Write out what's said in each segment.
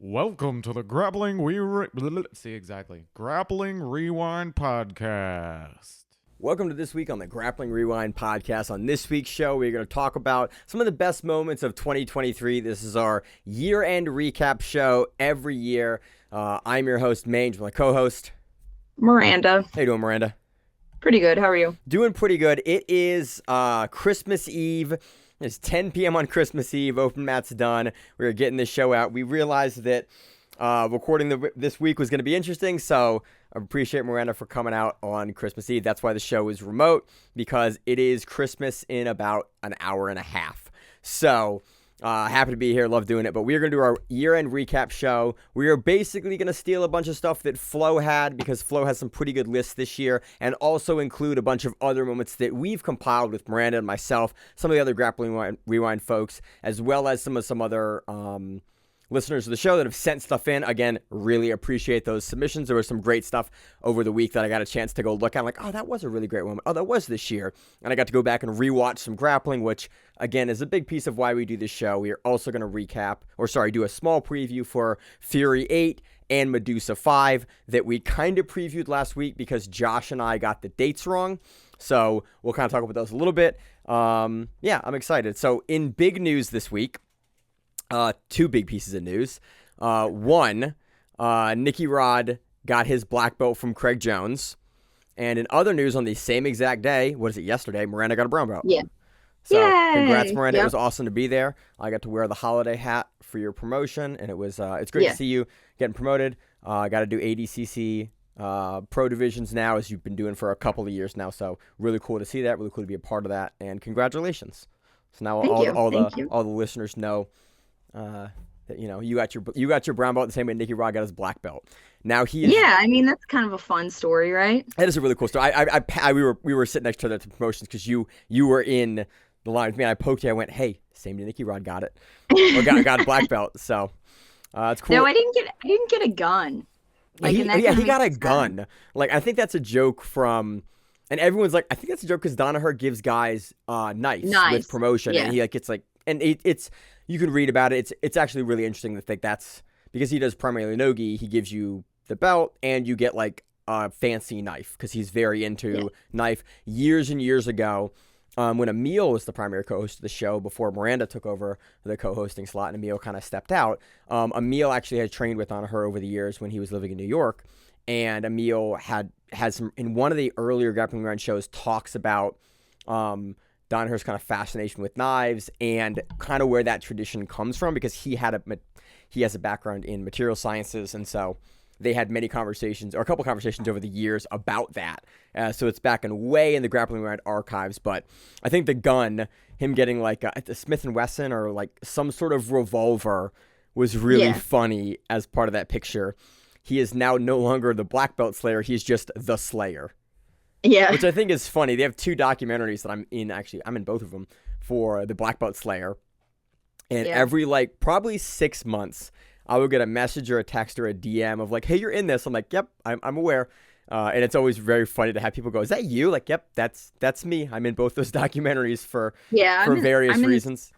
Welcome to the Grappling Grappling Rewind podcast. Welcome to this week on the Grappling Rewind podcast. On this week's show, we're going to talk about some of the best moments of 2023. This is our year-end recap show every year. I'm your host, Maine, my co-host, Miranda. How you doing, Miranda? Pretty good. How are you? Doing pretty good. It is Christmas Eve. It's 10 p.m. on Christmas Eve. Open mat's done. We're getting this show out. We realized that recording this week was going to be interesting, so I appreciate Miranda for coming out on Christmas Eve. That's why the show is remote, because it is Christmas in about an hour and a half. So happy to be here. Love doing it. But we're going to do our year-end recap show. We are basically going to steal a bunch of stuff that Flo had, because Flo has some pretty good lists this year, and also include a bunch of other moments that we've compiled with Miranda and myself, some of the other Grappling Rewind folks, as well as some other listeners of the show that have sent stuff in. Again, really appreciate those submissions. There was some great stuff over the week that I got a chance to go look at. I'm like, oh, that was a really great moment. Oh, that was this year. And I got to go back and rewatch some grappling, which, again, is a big piece of why we do this show. We are also going to do a small preview for Fury 8 and Medusa 5 that we kind of previewed last week because Josh and I got the dates wrong. So we'll kind of talk about those a little bit. Yeah, I'm excited. So in big news this week, two big pieces of news. One, Nicky Rod got his black belt from Craig Jones. And in other news, on the same exact day, yesterday, Miranda got a brown belt. Yeah. So Yay! congrats, Miranda. Yep. It was awesome to be there. I got to wear the holiday hat for your promotion, and it's great to see you getting promoted. I got to do ADCC pro divisions now, as you've been doing for a couple of years now. So really cool to see that. Really cool to be a part of that. And congratulations. So now all the listeners know that you got your brown belt the same way Nicky Rod got his black belt. Now Yeah, I mean that's kind of a fun story, right? That is a really cool story. We were sitting next to other promotions because you were in the line with me. And I poked you. I went, hey, same to Nicky Rod got it. Or got a black belt. So it's cool. No, I didn't get a gun. Like, he got a gun. Like, I think that's a joke from. And everyone's like, I think that's a joke because Danaher gives guys knives with promotion, and he gets and it's you can read about it. It's actually really interesting to think that's because he does primarily nogi. He gives you the belt, and you get like a fancy knife because he's very into knife. Years and years ago, when Emil was the primary co-host of the show before Miranda took over the co-hosting slot, and Emil kind of stepped out. Emil actually had trained with Danaher over the years when he was living in New York. And Emil had some, in one of the earlier Grappling Rewind shows, talks about Danaher's kind of fascination with knives and kind of where that tradition comes from, because he has a background in material sciences, and so they had many conversations, or a couple conversations over the years about that. So it's back way in the Grappling Rewind archives. But I think the gun, him getting like a Smith & Wesson or like some sort of revolver, was really funny as part of that picture. He is now no longer the black belt slayer. He's just the slayer. Yeah. Which I think is funny. They have two documentaries that I'm in, actually. I'm in both of them for the black belt slayer. And every, probably 6 months, I would get a message or a text or a DM of like, hey, you're in this. I'm like, yep, I'm aware. And it's always very funny to have people go, is that you? Like, yep, that's me. I'm in both those documentaries for various reasons.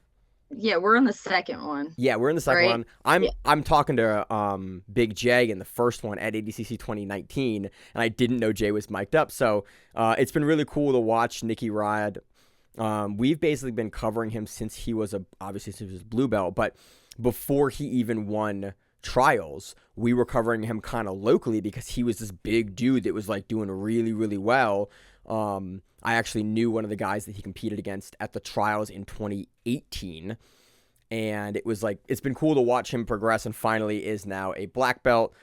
Yeah, we're in the second one. Yeah, we're in the second one. I'm talking to Big J in the first one at ADCC 2019, and I didn't know Jay was mic'd up. So it's been really cool to watch Nicky Rod. We've basically been covering him since he was blue belt, but before he even won trials, we were covering him kind of locally because he was this big dude that was like doing really, really well. I actually knew one of the guys that he competed against at the trials in 2018. And it was it's been cool to watch him progress, and finally is now a black belt.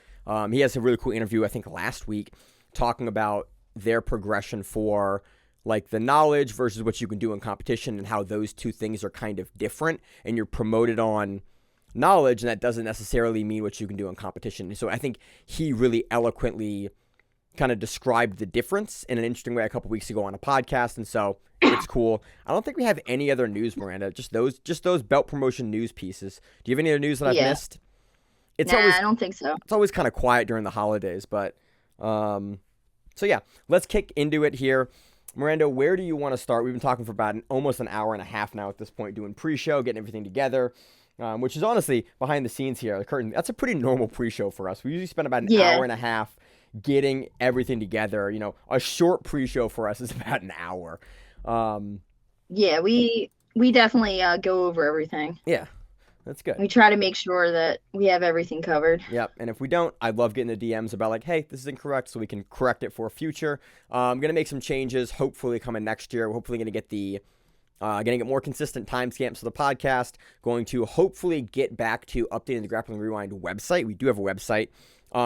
He has a really cool interview, I think last week, talking about their progression for the knowledge versus what you can do in competition, and how those two things are kind of different, and you're promoted on knowledge, and that doesn't necessarily mean what you can do in competition. So I think he really eloquently kind of described the difference in an interesting way a couple weeks ago on a podcast, and so it's cool. I don't think we have any other news, Miranda. Just those belt promotion news pieces. Do you have any other news that I've missed? I don't think so. It's always kind of quiet during the holidays, but so yeah, let's kick into it here. Miranda, where do you want to start? We've been talking for about almost an hour and a half now at this point, doing pre-show, getting everything together. which is honestly behind the scenes here, the curtain. That's a pretty normal pre-show for us. We usually spend about an Yeah. hour and a half getting everything together. A short pre-show for us is about an hour. Yeah, we definitely go over everything. Yeah, that's good. We try to make sure that we have everything covered. Yep, and if we don't, I love getting the DMs about like, hey, this is incorrect, so we can correct it for future. I'm gonna make some changes, hopefully coming next year. We're hopefully gonna get gonna get more consistent timestamps for the podcast. Going to hopefully get back to updating the Grappling Rewind website. We do have a website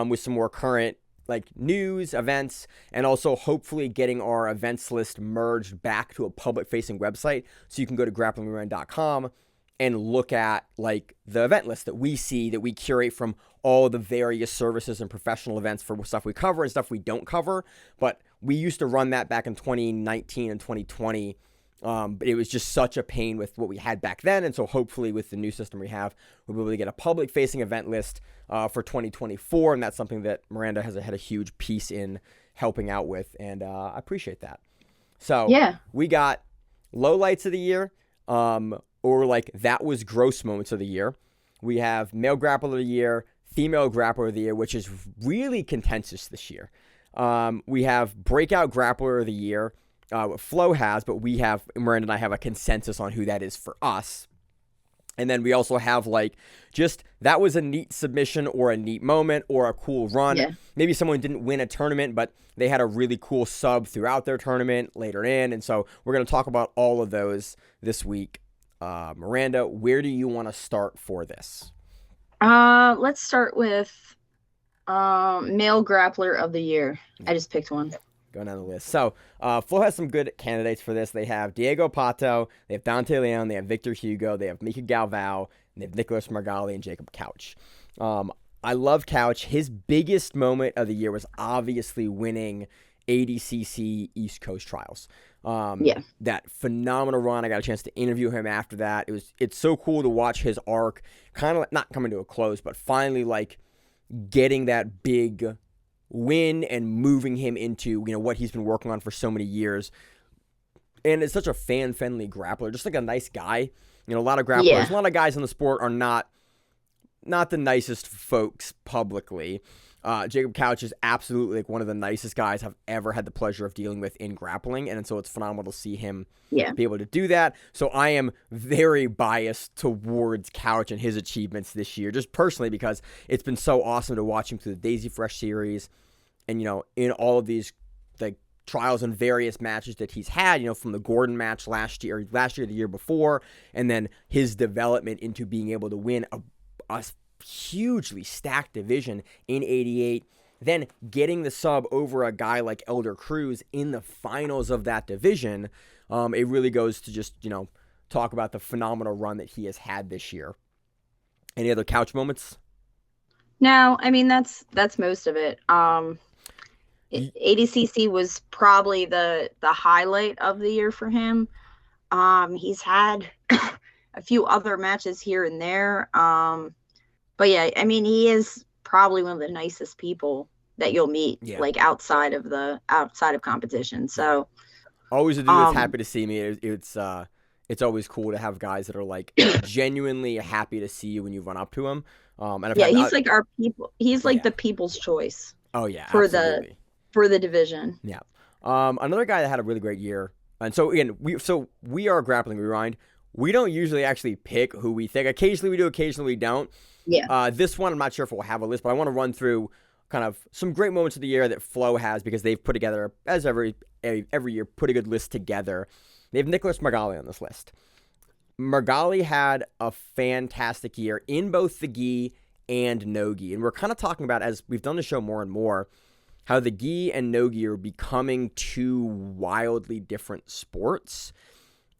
with some more current like news, events, and also hopefully getting our events list merged back to a public-facing website, so you can go to grapplingrewind.com and look at like the event list that we see, that we curate from all the various services and professional events for stuff we cover and stuff we don't cover. But we used to run that back in 2019 and 2020. But it was just such a pain with what we had back then. And so hopefully with the new system we have, we'll be able to get a public facing event list for 2024. And that's something that Miranda has had a huge piece in helping out with. And I appreciate that. So Yeah. we got lowlights of the year, or like that was gross moments of the year. We have male grappler of the year, female grappler of the year, which is really contentious this year. We have breakout grappler of the year. What Flo has, but Miranda and I have a consensus on who that is for us. And then we also have like, just that was a neat submission or a neat moment or a cool run. Yeah. Maybe someone didn't win a tournament, but they had a really cool sub throughout their tournament later in. And so we're going to talk about all of those this week. Miranda, where do you want to start for this? Let's start with male grappler of the year. I just picked one. Going down the list. So, Flo has some good candidates for this. They have Diego Pato, they have Dante Leon, they have Victor Hugo, they have Mika Galvao, and they have Nicholas Margali and Jacob Couch. I love Couch. His biggest moment of the year was obviously winning ADCC East Coast Trials. That phenomenal run. I got a chance to interview him after that. It's so cool to watch his arc kind of not coming to a close, but finally like getting that big win and moving him into what he's been working on for so many years. And it's such a fan-friendly grappler, just like a nice guy. A lot of grapplers, a lot of guys in the sport are not the nicest folks publicly. Jacob Couch is absolutely like one of the nicest guys I've ever had the pleasure of dealing with in grappling, and so it's phenomenal to see him be able to do that. So I am very biased towards Couch and his achievements this year, just personally because it's been so awesome to watch him through the Daisy Fresh series, and in all of these like trials and various matches that he's had, from the Gordon match last year, the year before, and then his development into being able to win a hugely stacked division in 88, then getting the sub over a guy like Elder Cruz in the finals of that division. It really goes to just talk about the phenomenal run that he has had this year. Any other Couch moments? No, I mean that's most of it. ADCC was probably the highlight of the year for him. He's had a few other matches here and there. But yeah, I mean, he is probably one of the nicest people that you'll meet, like outside of competition. So always a dude that's happy to see me. It's always cool to have guys that are like genuinely happy to see you when you run up to him. He's like our people. He's like the people's choice. Oh yeah, for absolutely. for the division. Yeah. Another guy that had a really great year, and so again, we are Grappling Rewind. We don't usually actually pick who we think. Occasionally we do, occasionally we don't. Yeah. This one, I'm not sure if we'll have a list, but I want to run through kind of some great moments of the year that Flo has, because they've put together, as every year, put a good list together. They have Nicholas Margali on this list. Margali had a fantastic year in both the gi and no gi. And we're kind of talking about, as we've done the show more and more, how the gi and no gi are becoming two wildly different sports.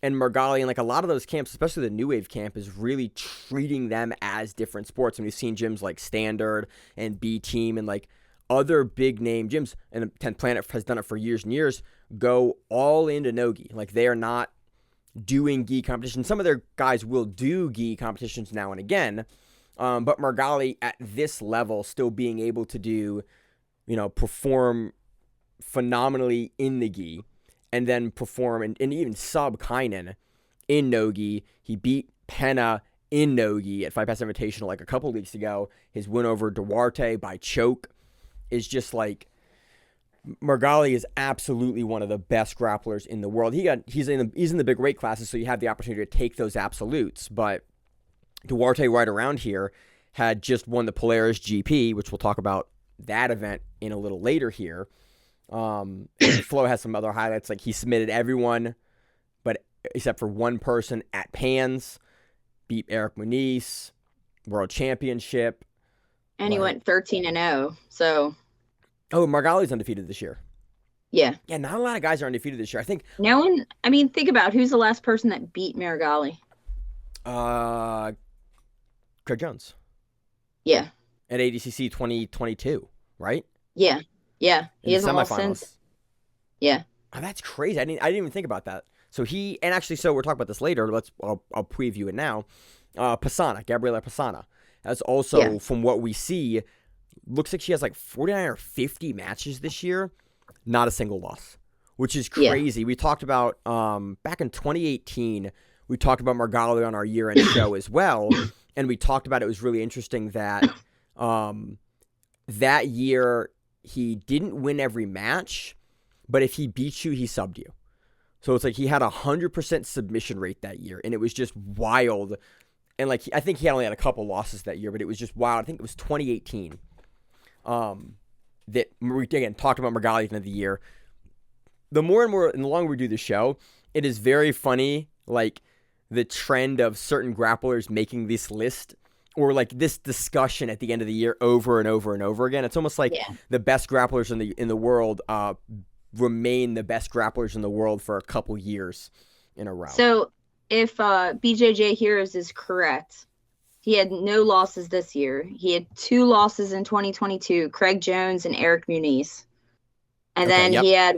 And Margali and like a lot of those camps, especially the New Wave camp, is really treating them as different sports. And we've seen gyms like Standard and B Team and like other big name gyms, and 10th Planet has done it for years and years, go all into no-gi. Like they are not doing gi competitions. Some of their guys will do gi competitions now and again. But Margali at this level still being able to do, perform phenomenally in the gi, and then perform and even sub Kainen in no-gi. He beat Penna in Nogi at Fight Pass Invitational like a couple weeks ago. His win over Duarte by choke is just like, Margali is absolutely one of the best grapplers in the world. He's in the big weight classes, so you have the opportunity to take those absolutes. But Duarte right around here had just won the Polaris GP, which we'll talk about that event in a little later here. Flo has some other highlights, like he submitted everyone, but except for one person at Pans, beat Eric Muniz, World Championship, and he went 13-0. So. Oh, Margali's undefeated this year. Yeah. Yeah, not a lot of guys are undefeated this year. I think. No one. I mean, think about who's the last person that beat Marigali. Craig Jones. Yeah. At ADCC 2022, right? Yeah. Yeah. He hasn't lost since. Yeah. Oh, that's crazy. I didn't even think about that. So we're talking about this later. I'll preview it now. Pisana, Gabriela Pisana. That's also, from what we see, looks like she has like 49 or 50 matches this year. Not a single loss, which is crazy. We talked about, back in 2018, we talked about Margali on our year-end show as well. And we talked about, it was really interesting that that year he didn't win every match, but if he beat you, he subbed you. So it's like he had 100% submission rate that year, and it was just wild. And like I think he only had a couple losses that year, but it was just wild. I think it was 2018 that we again talked about Margali at the end of the year. The more and more, and the longer we do the show, it is very funny, like the trend of certain grapplers making this list or like this discussion at the end of the year over and over and over again. It's almost like the best grapplers in the world remain the best grapplers in the world for a couple years in a row. So if BJJ Heroes is correct, he had no losses this year. He had 2 losses in 2022, Craig Jones and Eric Muniz. And then he had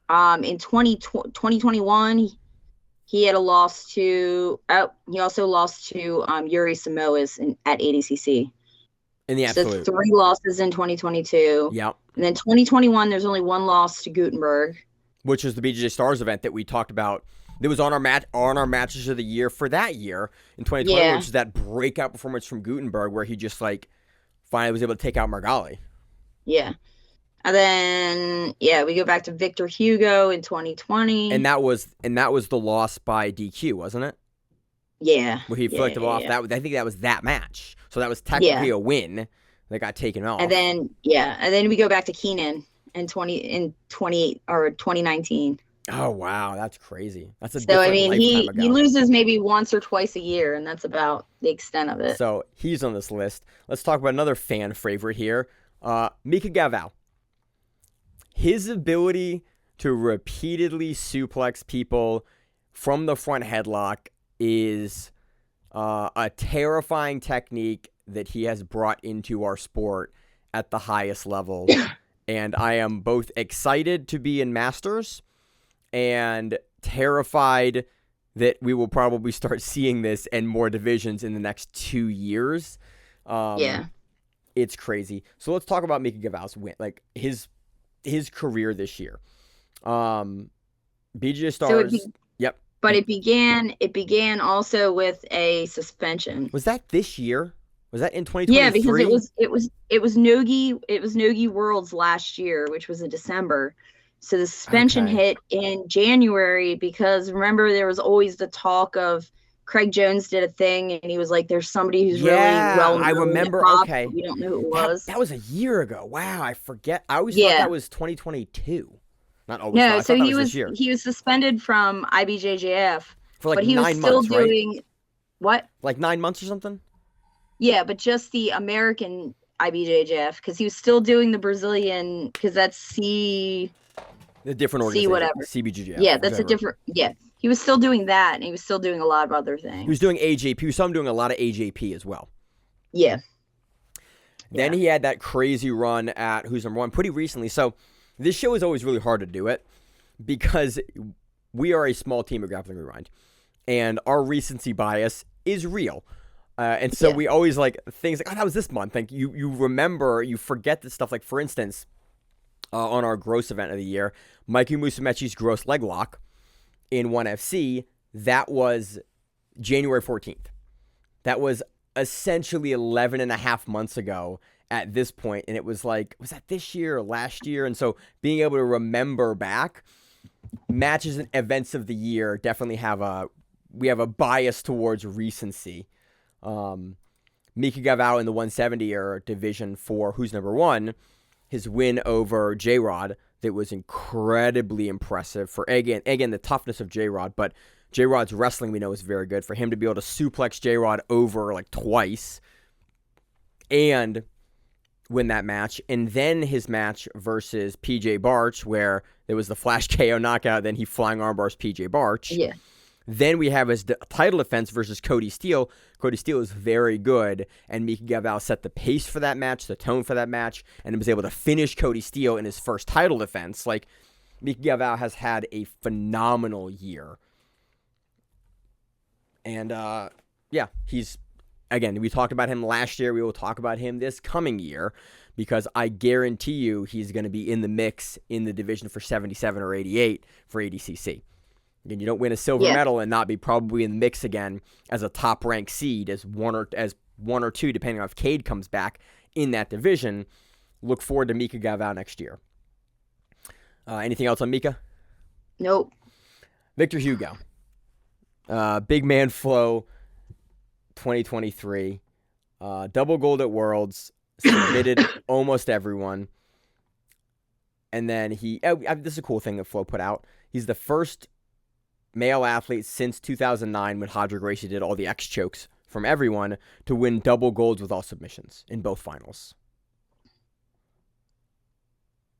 in 2021 he had a loss to he also lost to Yuri Samoas at ADCC. In the absolute. So 3 losses in 2022. Yep. And then 2021, there's only 1 loss to Gutenberg, which is the BJJ Stars event that we talked about. That was on our matches of the year for that year in 2020, which is that breakout performance from Gutenberg where he just like finally was able to take out Margali. Yeah. And then we go back to Victor Hugo in 2020. And that was the loss by DQ, wasn't it? Yeah. Where he flicked him off. That I think that was that match. So that was technically a win that got taken off. And then we go back to Keenan in 2019. Oh wow, that's crazy. That's a so I mean he loses maybe once or twice a year, and that's about the extent of it. So he's on this list. Let's talk about another fan favorite here, Mika Gavao. His ability to repeatedly suplex people from the front headlock is a terrifying technique that he has brought into our sport at the highest level. And I am both excited to be in Masters and terrified that we will probably start seeing this in more divisions in the next 2 years. It's crazy. So let's talk about Mika Gavao's win, like his career this year. BJJ Stars. But it began also with a suspension. Was that this year? Was that in 2023? Yeah, because it was Nogi Worlds last year, which was in December. So the suspension hit in January because remember there was always the talk of Craig Jones did a thing and he was like, "There's somebody who's really well known." I remember. We don't know who it was. That was a year ago. Wow, I forget. I always thought that was 2022. Not always. No, so he was suspended from IBJJF for like 9 months, but he was still doing what? Like 9 months or something. Yeah, but just the American IBJJF because he was still doing the Brazilian because that's the different organization. Whatever. CBJJF. Yeah, that's a different. Yeah, he was still doing that, and he was still doing a lot of other things. He was doing AJP. We saw him doing a lot of AJP as well. Yeah. Then he had that crazy run at Who's Number One pretty recently. So this show is always really hard to do it because we are a small team at Grappling Rewind, and our recency bias is real. And so we always like things like, oh, that was this month. Like you remember, you forget this stuff. Like for instance, on our gross event of the year, Mikey Musumeci's gross leg lock in 1FC, that was January 14th. that was essentially 11 and a half months ago at this point. And it was like, was that this year or last year? And so being able to remember back, matches and events of the year definitely have a bias towards recency. Mika Gavao in the 170 or division for who's number one, his win over J-Rod that was incredibly impressive for again the toughness of J-Rod, but J-Rod's wrestling we know is very good. For him to be able to suplex J-Rod over like twice and win that match, and then his match versus PJ Barch where there was the flash KO knockout, then he flying armbars PJ Barch. Yeah. Then we have his title defense versus Cody Steele. Cody Steele is very good, and Mika Gavao set the pace for that match, the tone for that match, and was able to finish Cody Steele in his first title defense. Like, Mika Gavao has had a phenomenal year. And, he's, again, we talked about him last year. We will talk about him this coming year because I guarantee you he's going to be in the mix in the division for 77 or 88 for ADCC. And you don't win a silver medal and not be probably in the mix again as a top-ranked seed, as one or two, depending on if Cade comes back in that division. Look forward to Mika Gavao next year. Anything else on Mika? Nope. Victor Hugo. Big Man Flow 2023. Double gold at Worlds. Submitted almost everyone. And then this is a cool thing that Flo put out. He's the first male athlete since 2009 when Hodrick Gracie did all the X chokes from everyone to win double golds with all submissions in both finals.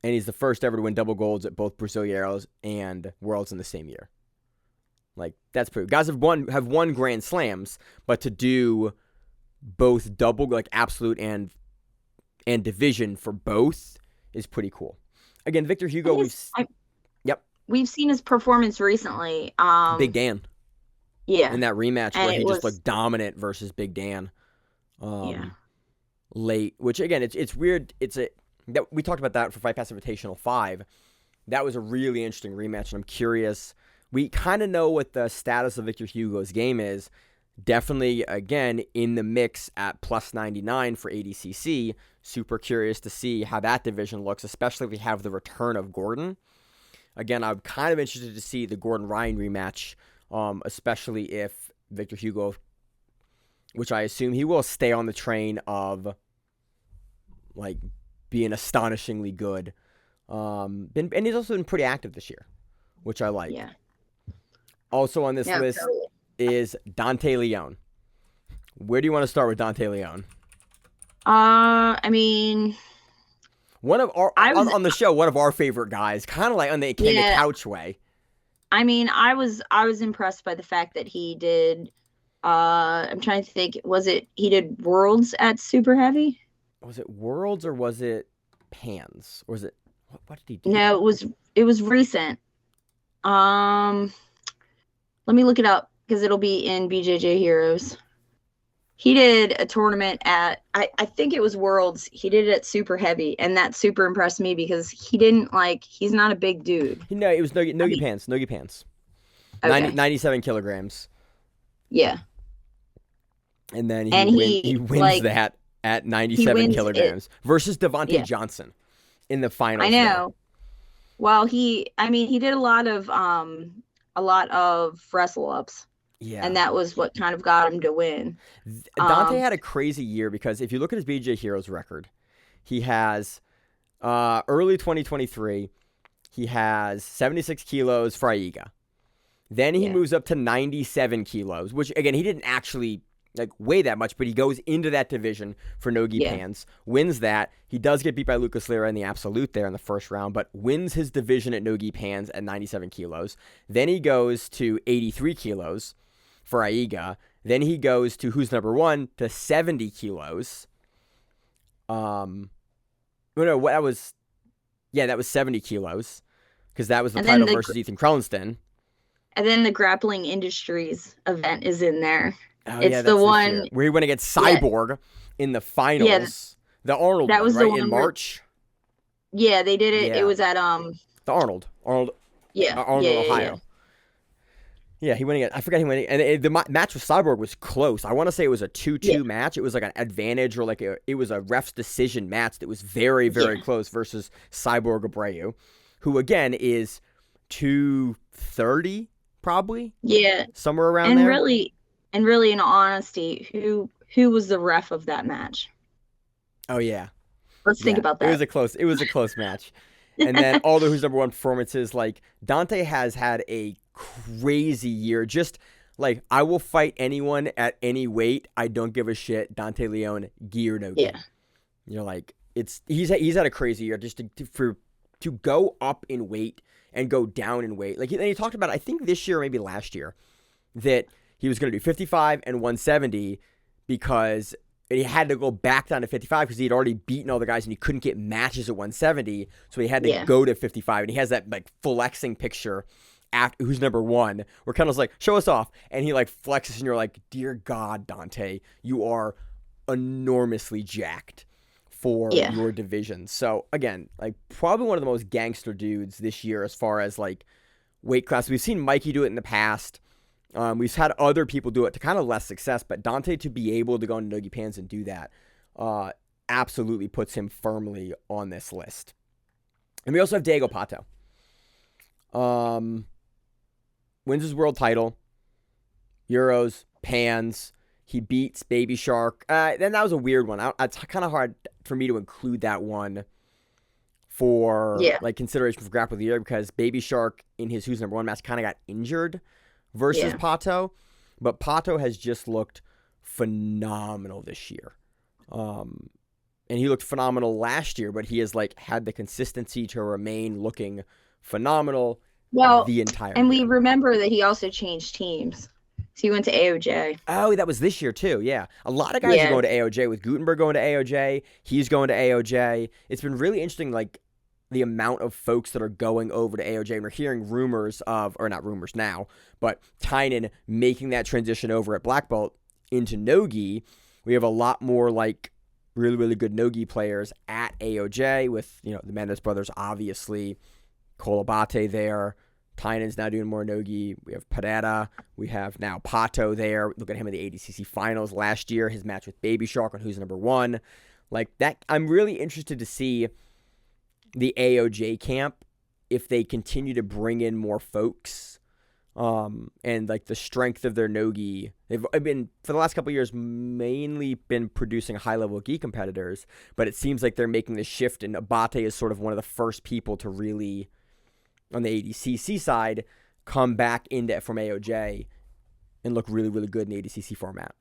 And he's the first ever to win double golds at both Brasileiros and Worlds in the same year. Like, that's pretty. Guys have won Grand Slams, but to do both double, like absolute and division for both is pretty cool. Again, Victor Hugo, we've seen his performance recently. Big Dan. Yeah. In that rematch where he just looked dominant versus Big Dan. Late, which again, it's weird. We talked about that for Fight Pass Invitational 5. That was a really interesting rematch, and I'm curious. We kind of know what the status of Victor Hugo's game is. Definitely, again, in the mix at plus 99 for ADCC. Super curious to see how that division looks, especially if we have the return of Gordon. Again, I'm kind of interested to see the Gordon-Ryan rematch, especially if Victor Hugo, which I assume he will stay on the train of, like, being astonishingly good. And he's also been pretty active this year, which I like. Yeah. Also on this list is Dante Leon. Where do you want to start with Dante Leon? I mean, one of our on the show, one of our favorite guys, kind of like on the couch way. I mean, I was impressed by the fact that he did. I'm trying to think. He did Worlds at Super Heavy? Was it Worlds or was it Pans? Or was it what did he do? No, it was recent. Let me look it up because it'll be in BJJ Heroes. He did a tournament at, I think it was Worlds. He did it at Super Heavy, and that super impressed me because he's not a big dude. No, it was Nogi Pants. Okay. 97 kilograms. Yeah. And then he wins that at 97 kilograms versus Devontae Johnson in the finals. I know. Well, he did a lot of wrestle ups. Yeah. And that was what kind of got him to win. Dante had a crazy year because if you look at his BJ Heroes record, he has early 2023, he has 76 kilos for Aiga. Then he moves up to 97 kilos, which again, he didn't actually weigh that much, but he goes into that division for Nogi Pans, wins that. He does get beat by Lucas Lira in the absolute there in the first round, but wins his division at Nogi Pans at 97 kilos. Then he goes to 83 kilos for Aiga. Then he goes to who's number one to 70 kilos. That was 70 kilos because that was the title versus Ethan Krelenston. And then the Grappling Industries event is in there. Oh, it's the one where he went against Cyborg in the finals. Yeah, the Arnold that was one, right? In March. Yeah, they did it. Yeah. It was at the Arnold. Yeah. Arnold, Ohio. Yeah, he went again. I forgot he went. And the match with Cyborg was close. I want to say it was a 2-2 match. It was like an advantage or like it was a ref's decision match that was very, very close versus Cyborg Abreu, who again is 230 probably. Yeah. Somewhere around and there. really in all honesty, who was the ref of that match? Oh yeah. Let's think about that. It was a close match. And then all the Who's Number One performances, like Dante has had a crazy year. Just like I will fight anyone at any weight. I don't give a shit. Dante Leone, gi or no gi. Yeah. You're like he's had a crazy year just to go up in weight and go down in weight. Like and he talked about, I think this year or maybe last year, that he was going to do 55 and 170 because he had to go back down to 55 because he had already beaten all the guys and he couldn't get matches at 170. So he had to go to 55. And he has that like flexing picture after Who's Number One where Kendall's like, show us off. And he like flexes and you're like, dear God, Dante, you are enormously jacked for your division. So again, like probably one of the most gangster dudes this year as far as like weight class. We've seen Mikey do it in the past. We've had other people do it to kind of less success, but Dante to be able to go into Nogi Pans and do that absolutely puts him firmly on this list. And we also have Diego Pato. Wins his world title, Euros, Pans. He beats Baby Shark. Then that was a weird one. It's kind of hard for me to include that one for like consideration for Grappler of the Year because Baby Shark in his Who's Number One match kind of got injured versus Pato, but Pato has just looked phenomenal this year. And he looked phenomenal last year, but he has like had the consistency to remain looking phenomenal the entire and year. We remember that he also changed teams. So he went to AOJ. Oh, that was this year too. Yeah. A lot of guys are going to AOJ with Gutenberg going to AOJ. He's going to AOJ. It's been really interesting, like the amount of folks that are going over to AOJ. And we're hearing rumors of, or not rumors now, but Tynan making that transition over at Black Belt into Nogi. We have a lot more like really, really good Nogi players at AOJ with, the Mendes brothers, obviously. Cole Abate there. Tynan's now doing more Nogi. We have Pereira. We have now Pato there. Look at him in the ADCC finals last year. His match with Baby Shark on Who's Number One. Like that, I'm really interested to see the AOJ camp if they continue to bring in more folks and like the strength of their Nogi. They've been, for the last couple of years, mainly been producing high-level gi competitors, but it seems like they're making the shift, and Abate is sort of one of the first people to really, on the ADCC side, come back from AOJ and look really, really good in the ADCC format.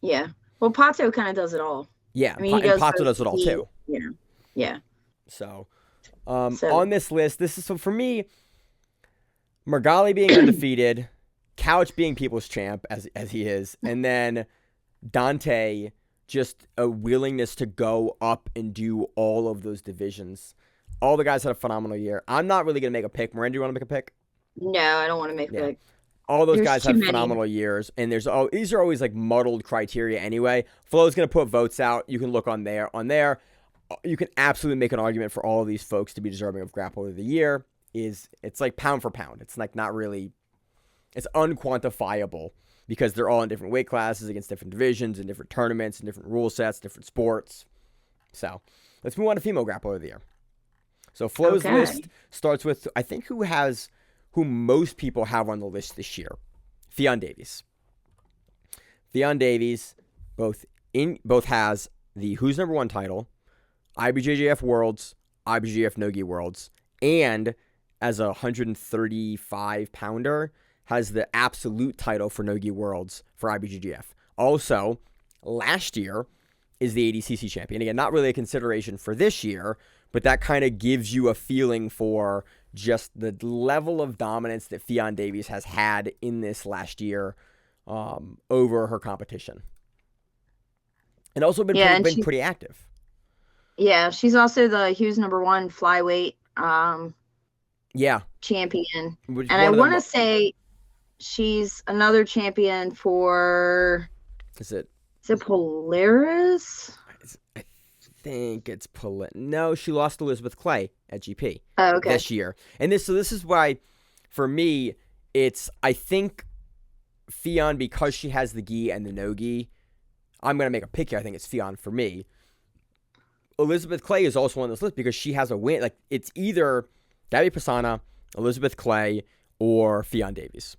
Yeah. Well, Pato kind of does it all. Yeah, I mean, and Pato does it all too. Yeah. Yeah. So, on this list, so for me, Margali being undefeated, Couch being people's champ as he is, and then Dante just a willingness to go up and do all of those divisions. All the guys had a phenomenal year. I'm not really going to make a pick. Miranda, do you want to make a pick? No, I don't want to make a pick. All those guys had phenomenal years, and these are always like muddled criteria anyway. Flo's going to put votes out. You can look on there. You can absolutely make an argument for all of these folks to be deserving of Grappler of the Year. It's like pound for pound. It's like not really, it's unquantifiable because they're all in different weight classes against different divisions and different tournaments and different rule sets, different sports. So let's move on to female Grappler of the Year. So Flo's list starts with, I think, who most people have on the list this year, Fionn Davies. Fionn Davies both has the Who's Number One title, IBJJF Worlds, IBJJF Nogi Worlds, and as a 135-pounder, has the absolute title for Nogi Worlds for IBJJF. Also, last year is the ADCC champion. Again, not really a consideration for this year, but that kind of gives you a feeling for just the level of dominance that Fionn Davies has had in this last year over her competition. And also been pretty active. Yeah, she's also the Who's Number One flyweight champion. And I want to say she's another champion for... Is it Polaris? I think it's Polaris. No, she lost to Elizabeth Clay at GP this year. And this is why, for me, I think Fionn, because she has the gi and the no gi, I'm going to make a pick here. I think it's Fionn for me. Elizabeth Clay is also on this list because she has a win. Like, it's either Gabby Pisana, Elizabeth Clay, or Fionn Davies.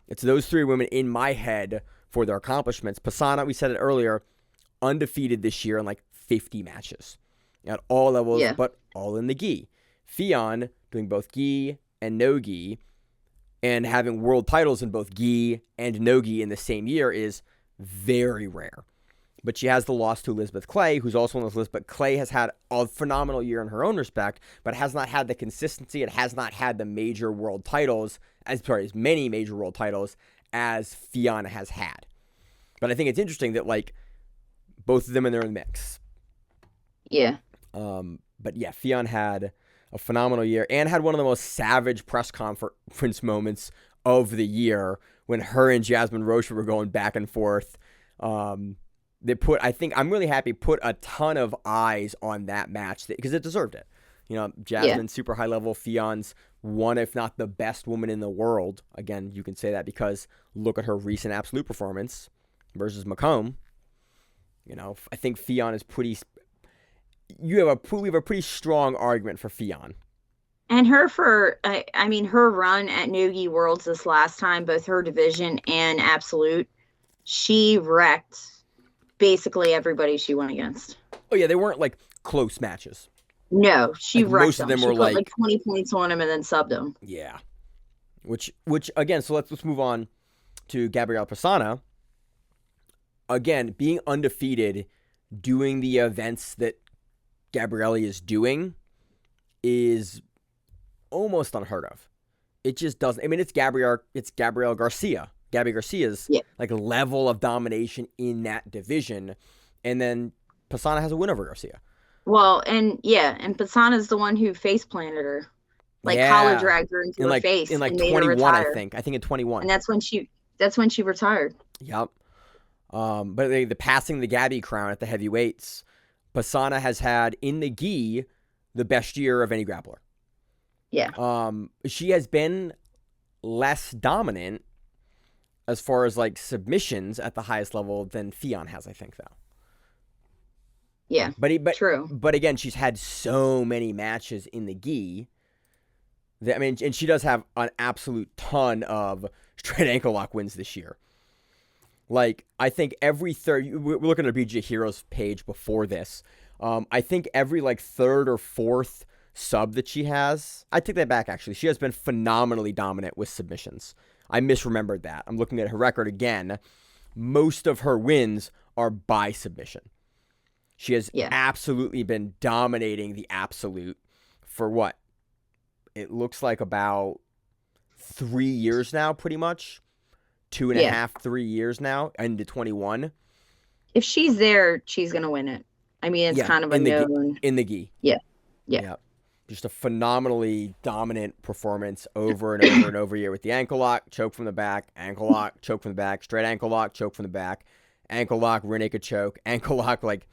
It's those three women in my head for their accomplishments. Pisana, we said it earlier, undefeated this year in like 50 matches at all levels, but all in the gi. Fionn doing both gi and no gi and having world titles in both gi and no gi in the same year is very rare. But she has the loss to Elizabeth Clay, who's also on this list. But Clay has had a phenomenal year in her own respect, but has not had the consistency. It has not had the major world titles, as many major world titles as Fionn has had. But I think it's interesting that, like, both of them are in the mix. Yeah. But yeah, Fionn had a phenomenal year and had one of the most savage press conference moments of the year when her and Jasmine Rocha were going back and forth. I'm really happy, put a ton of eyes on that match because it deserved it. You know, Jasmine's super high level. Fionn's one, if not the best woman in the world. Again, you can say that because look at her recent absolute performance versus Macomb. You know, I think Fionn is we have a pretty strong argument for Fionn. And her her run at Nogi Worlds this last time, both her division and absolute, she wrecked basically everybody she went against. Oh yeah, they weren't like close matches. No, she wrecked most of them. She were put like 20 points on him and then subbed him. Yeah, which again. So let's move on to Gabrielle Pisana. Again, being undefeated, doing the events that Gabrielle is doing is almost unheard of. It just doesn't. I mean, it's Gabrielle Garcia. Gabby Garcia's like level of domination in that division, and then Pisana has a win over Garcia. Well, and Pisana's the one who face planted her, collar dragged her into her face in like and made 21, her retire. I think in 21, and that's when she retired. Yep. But the passing the Gabby crown at the heavyweights, Pisana has had in the gi the best year of any grappler. Yeah. She has been less dominant as far as like submissions at the highest level than Fionn has, I think, though. Yeah. But true. But again, she's had so many matches in the gi that, and she does have an absolute ton of straight ankle lock wins this year. Like, I think every we're looking at a BJJ Heroes page before this. I think every like third or fourth sub that she has, I take that back actually. She has been phenomenally dominant with submissions. I misremembered that. I'm looking at her record again. Most of her wins are by submission. She has absolutely been dominating the absolute for what? It looks like about 3 years now, pretty much. 2.5, 3 years now, into 21. If she's there, she's going to win it. I mean, it's kind of a known. In the gi. Yeah. Just a phenomenally dominant performance over and over and over year with the ankle lock, choke from the back, ankle lock, choke from the back, straight ankle lock, choke from the back, ankle lock, rear naked choke, ankle lock, like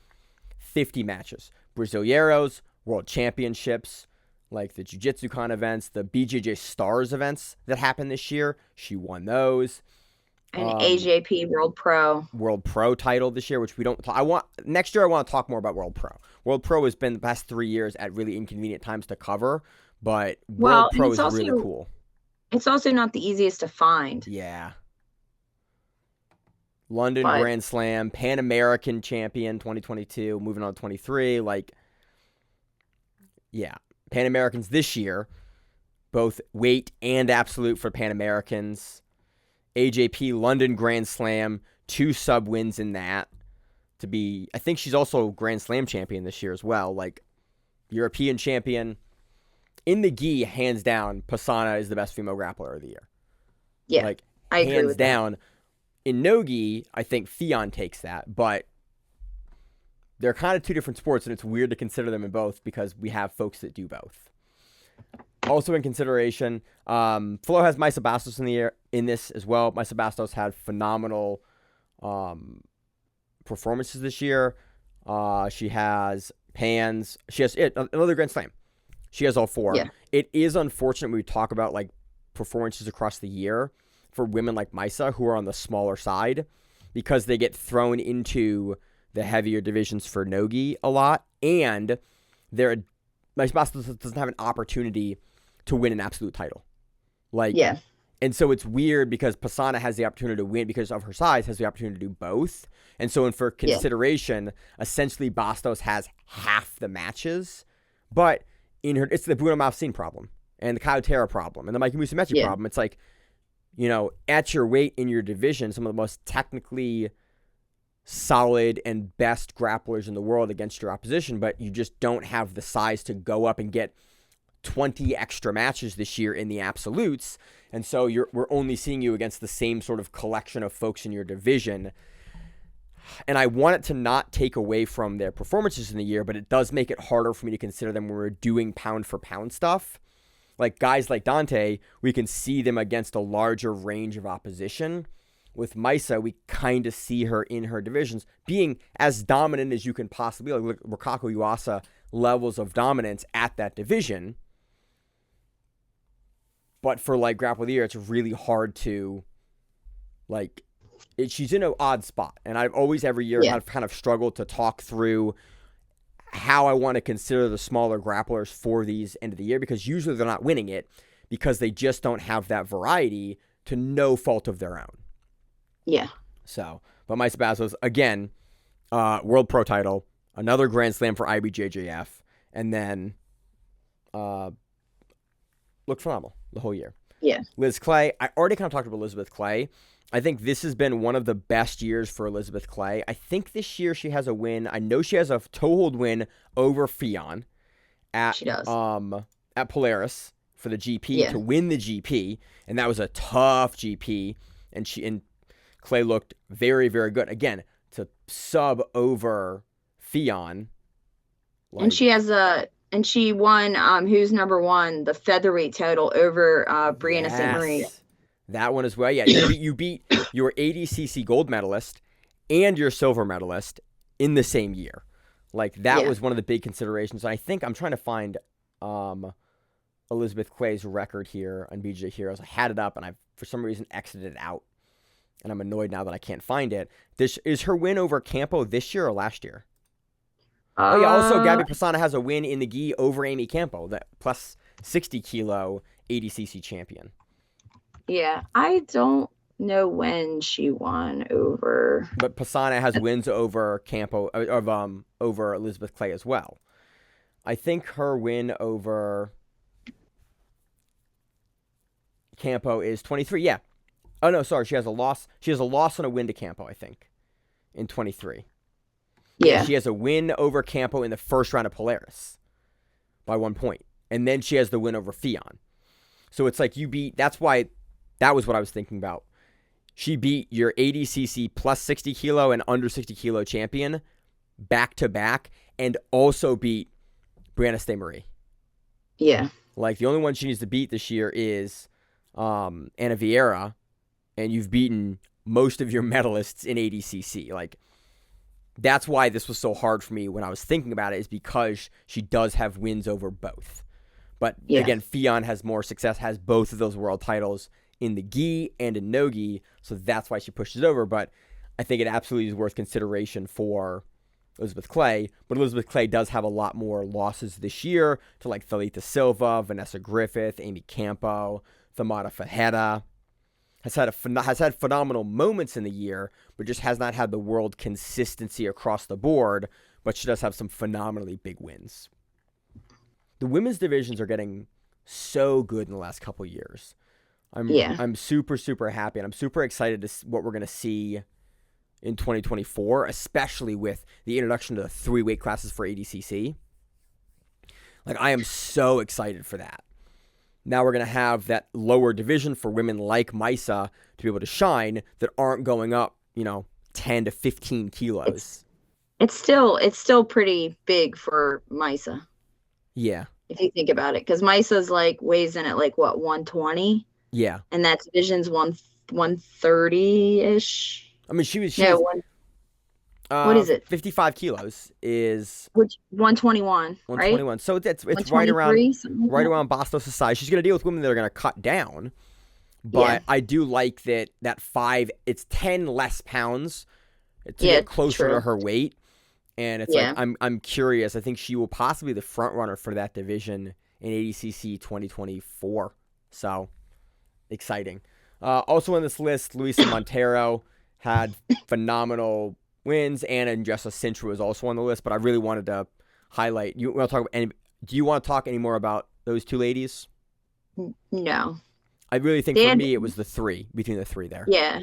50 matches. Brasileiros, world championships, like the Jiu-Jitsu Con events, the BJJ Stars events that happened this year. She won those. And AJP World Pro title this year, which we don't talk. Next year I want to talk more about World Pro. World Pro has been the past 3 years at really inconvenient times to cover, but World Pro is really cool. It's also not the easiest to find. Yeah. London Grand Slam, Pan American champion 2022, moving on to 23. Pan Americans this year, both weight and absolute for Pan Americans. AJP London Grand Slam, 2 sub wins in that. I think she's also Grand Slam champion this year as well. Like, European champion. In the gi, hands down, Pisana is the best female grappler of the year. Yeah, I agree hands with down. That. In no-gi, I think Fionn takes that, but they're kind of two different sports, and it's weird to consider them in both because we have folks that do both. Also in consideration, Flo has Maisa Bastos in this as well. Maisa Bastos had phenomenal performances this year. She has Pans. She has another Grand Slam. She has all 4. Yeah. It is unfortunate when we talk about like performances across the year for women like Maisa who are on the smaller side because they get thrown into the heavier divisions for Nogi a lot, and Maisa doesn't have an opportunity to win an absolute title. Yeah. And so it's weird because Pisana has the opportunity to win because of her size, has the opportunity to do both. And so for consideration, essentially Bastos has half the matches, but it's the Bruno Malfacine problem and the Kyle problem and the Mikey Musumeci problem. It's like, at your weight in your division, some of the most technically solid and best grapplers in the world against your opposition, but you just don't have the size to go up and get 20 extra matches this year in the absolutes. And so we're only seeing you against the same sort of collection of folks in your division. And I want it to not take away from their performances in the year, but it does make it harder for me to consider them when we're doing pound for pound stuff. Like guys like Dante, we can see them against a larger range of opposition. With Maisa, we kind of see her in her divisions being as dominant as you can possibly, like Rokako Yuasa levels of dominance at that division. But for like Grapple of the Year, it's really hard to she's in an odd spot. And I've always every year kind of struggled to talk through how I want to consider the smaller grapplers for these end of the year, because usually they're not winning it because they just don't have that variety to no fault of their own. Yeah. So, but Maisa Bastos, again, world pro title, another Grand Slam for IBJJF, and then looked phenomenal the whole year. Yeah. Liz Clay, I already kind of talked about Elizabeth Clay. I think this has been one of the best years for Elizabeth Clay. I think this year she has a win. I know she has a toe-hold win over Fionn at Polaris for the GP to win the GP, and that was a tough GP. And Clay looked very, very good. Again, to sub over Fionn. And she won who's number one, the featherweight title over Brianna St. Marie. That one as well. Yeah, you beat your ADCC gold medalist and your silver medalist in the same year. Like that was one of the big considerations. I think I'm trying to find Elizabeth Clay's record here on BJJ Heroes. I had it up and I for some reason exited it out. And I'm annoyed now that I can't find it. This is her win over Campo this year or last year? Also Gabby Pisana has a win in the gi over Amy Campo, that plus 60 kilo ADCC champion. Yeah, I don't know when she won over. But Pisana has wins over Campo, over Elizabeth Clay as well. I think her win over Campo is 23. Yeah. Oh no, sorry. She has a loss. She has a loss and a win to Campo, I think, in 23. Yeah. She has a win over Campo in the first round of Polaris by 1 point. And then she has the win over Fionn. So it's like that's why that was what I was thinking about. She beat your ADCC plus 60 kilo and under 60 kilo champion back to back and also beat Brianna St. Marie. Yeah. Like the only one she needs to beat this year is Ana Vieira, and you've beaten most of your medalists in ADCC. Like, that's why this was so hard for me when I was thinking about it, is because she does have wins over both. But again, Fionn has more success, has both of those world titles in the gi and in no-gi, so that's why she pushes over. But I think it absolutely is worth consideration for Elizabeth Clay. But Elizabeth Clay does have a lot more losses this year to like Thalita Silva, Vanessa Griffith, Amy Campo, Thamara Fajeda. Has had phenomenal moments in the year, but just has not had the world consistency across the board, but she does have some phenomenally big wins. The women's divisions are getting so good in the last couple of years. I'm super, super happy, and I'm super excited to see what we're going to see in 2024, especially with the introduction to the 3 weight classes for ADCC. Like, I am so excited for that. Now we're going to have that lower division for women like Maisa to be able to shine that aren't going up, 10 to 15 kilos. It's still pretty big for Maisa. Yeah. If you think about it, because Maisa's weighs in at 120. Yeah. And that division's 130-ish. I mean, she was What is it? 55 kilos is Which 121, right? 121. So it's right 123, something like that? around Bastos' size. She's going to deal with women that are going to cut down. But Yeah. I do like that 5, it's 10 less pounds to Yeah, get closer true. to her weight. And it's Yeah. like, I'm curious. I think she will possibly be the front runner for that division in ADCC 2024. So exciting. Also on this list, Luisa Montero had phenomenal wins. Anna and Jessa Sintra was also on the list, but I really wanted to highlight. You want to talk about do you want to talk any more about those two ladies? No. I really think for me it was between the three there. Yeah.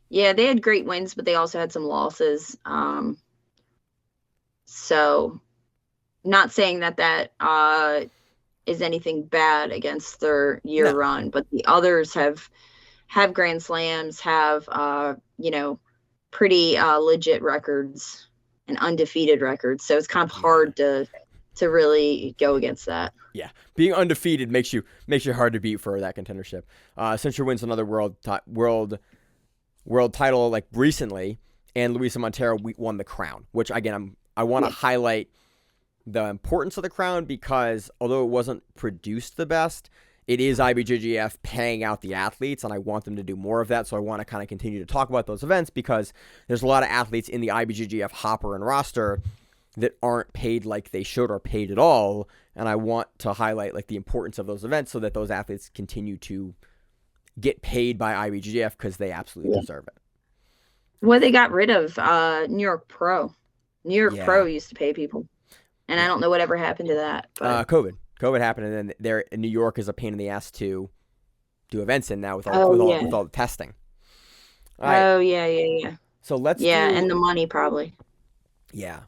Yeah, they had great wins, but they also had some losses. So not saying that is anything bad against their year run, but the others have Grand Slams, have pretty legit records and undefeated records. So it's kind of hard to really go against that. Yeah, being undefeated makes you hard to beat for that contendership. Since wins another world title like recently, and Luisa Montero won the crown, which again I want to highlight the importance of the crown because although it wasn't produced the best, it is IBJJF paying out the athletes, and I want them to do more of that. So I want to kind of continue to talk about those events because there's a lot of athletes in the IBJJF hopper and roster that aren't paid like they should or paid at all. And I want to highlight like the importance of those events so that those athletes continue to get paid by IBJJF because they absolutely deserve it. Well, they got rid of New York Pro. New York Pro used to pay people. And I don't know whatever happened to that. But... COVID happened, and then there in New York is a pain in the ass to do events in now with all the testing. All right. Oh, yeah. So let's and the money probably. Yeah.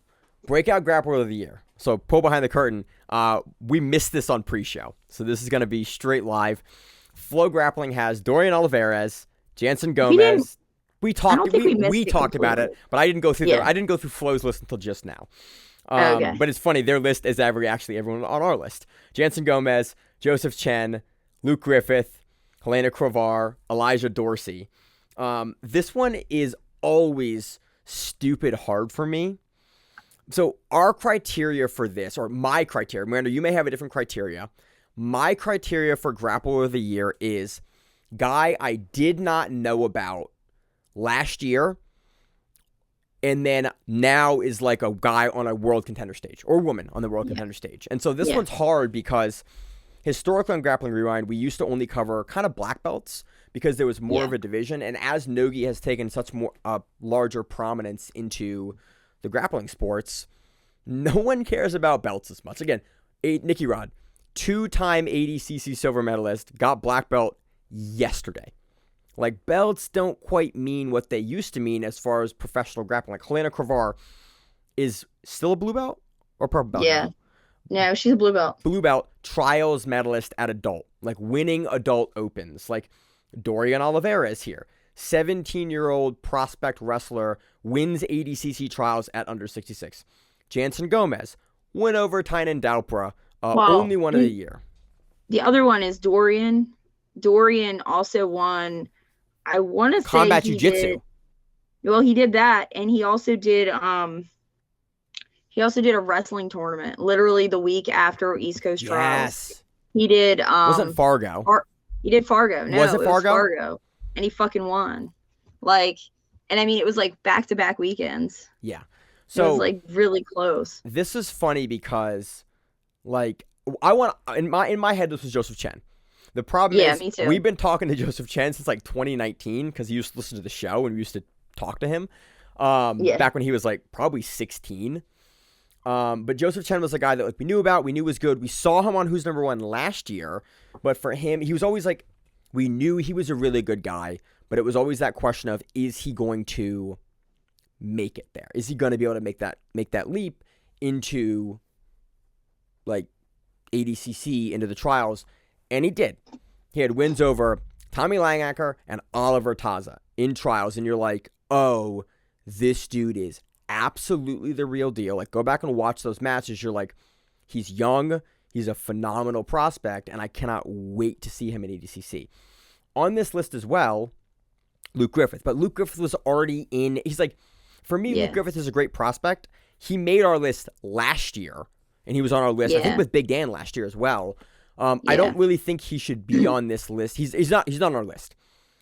Breakout Grappler of the Year. So pull behind the curtain. We missed this on pre-show, so this is going to be straight live. Flow Grappling has Dorian Olivares, Jansen Gomez. We talked about it, but I didn't go through I didn't go through Flow's list until just now. But it's funny, their list is everyone on our list. Jansen Gomez, Joseph Chen, Luke Griffith, Helena Krovar, Elijah Dorsey. This one is always stupid hard for me. So our criteria for this, or my criteria, Miranda, you may have a different criteria. My criteria for Grappler of the Year is guy I did not know about last year, and then now is like a guy on a world contender stage or woman on the world contender stage. And so this one's hard because historically on Grappling Rewind, we used to only cover kind of black belts because there was more of a division. And as Nogi has taken such more larger prominence into the grappling sports, no one cares about belts as much. Again, Nikki Rod, 2-time ADCC silver medalist, got black belt yesterday. Like, belts don't quite mean what they used to mean as far as professional grappling. Like, Helena Krovar is still a blue belt or purple belt? Yeah. No, she's a blue belt. Blue belt, trials medalist at adult. Like, winning adult opens. Like, Dorian Oliveira here. 17-year-old prospect wrestler, wins ADCC trials at under 66. Jansen Gomez, win over Tynan Daupra, only one of the year. The other one is Dorian. Dorian also won... I want to say combat jiu-jitsu. He did that, and he also did a wrestling tournament literally the week after East Coast Trials. He did wasn't Fargo. He did Fargo. No, was it Fargo? Was Fargo. And he fucking won. Like, and I mean it was like back-to-back weekends. Yeah. So it was like really close. This is funny because like I want in my head this was Joseph Chen. The problem is, me too. We've been talking to Joseph Chen since like 2019 because he used to listen to the show and we used to talk to him back when he was like probably 16. But Joseph Chen was a guy that like we knew about, we knew was good. We saw him on Who's Number One last year, but for him, he was always like, we knew he was a really good guy, but it was always that question of, is he going to make it there? Is he going to be able to make that leap into like ADCC, into the trials? And he did. He had wins over Tommy Langacker and Oliver Taza in trials. And you're like, oh, this dude is absolutely the real deal. Like, go back and watch those matches. You're like, he's young. He's a phenomenal prospect. And I cannot wait to see him in ADCC. On this list as well, Luke Griffith. But Luke Griffith was already in. He's like for me, Yeah. Luke Griffith is a great prospect. He made our list last year, and he was on our list, I think, with Big Dan last year as well. I don't really think he should be on this list. He's not on our list.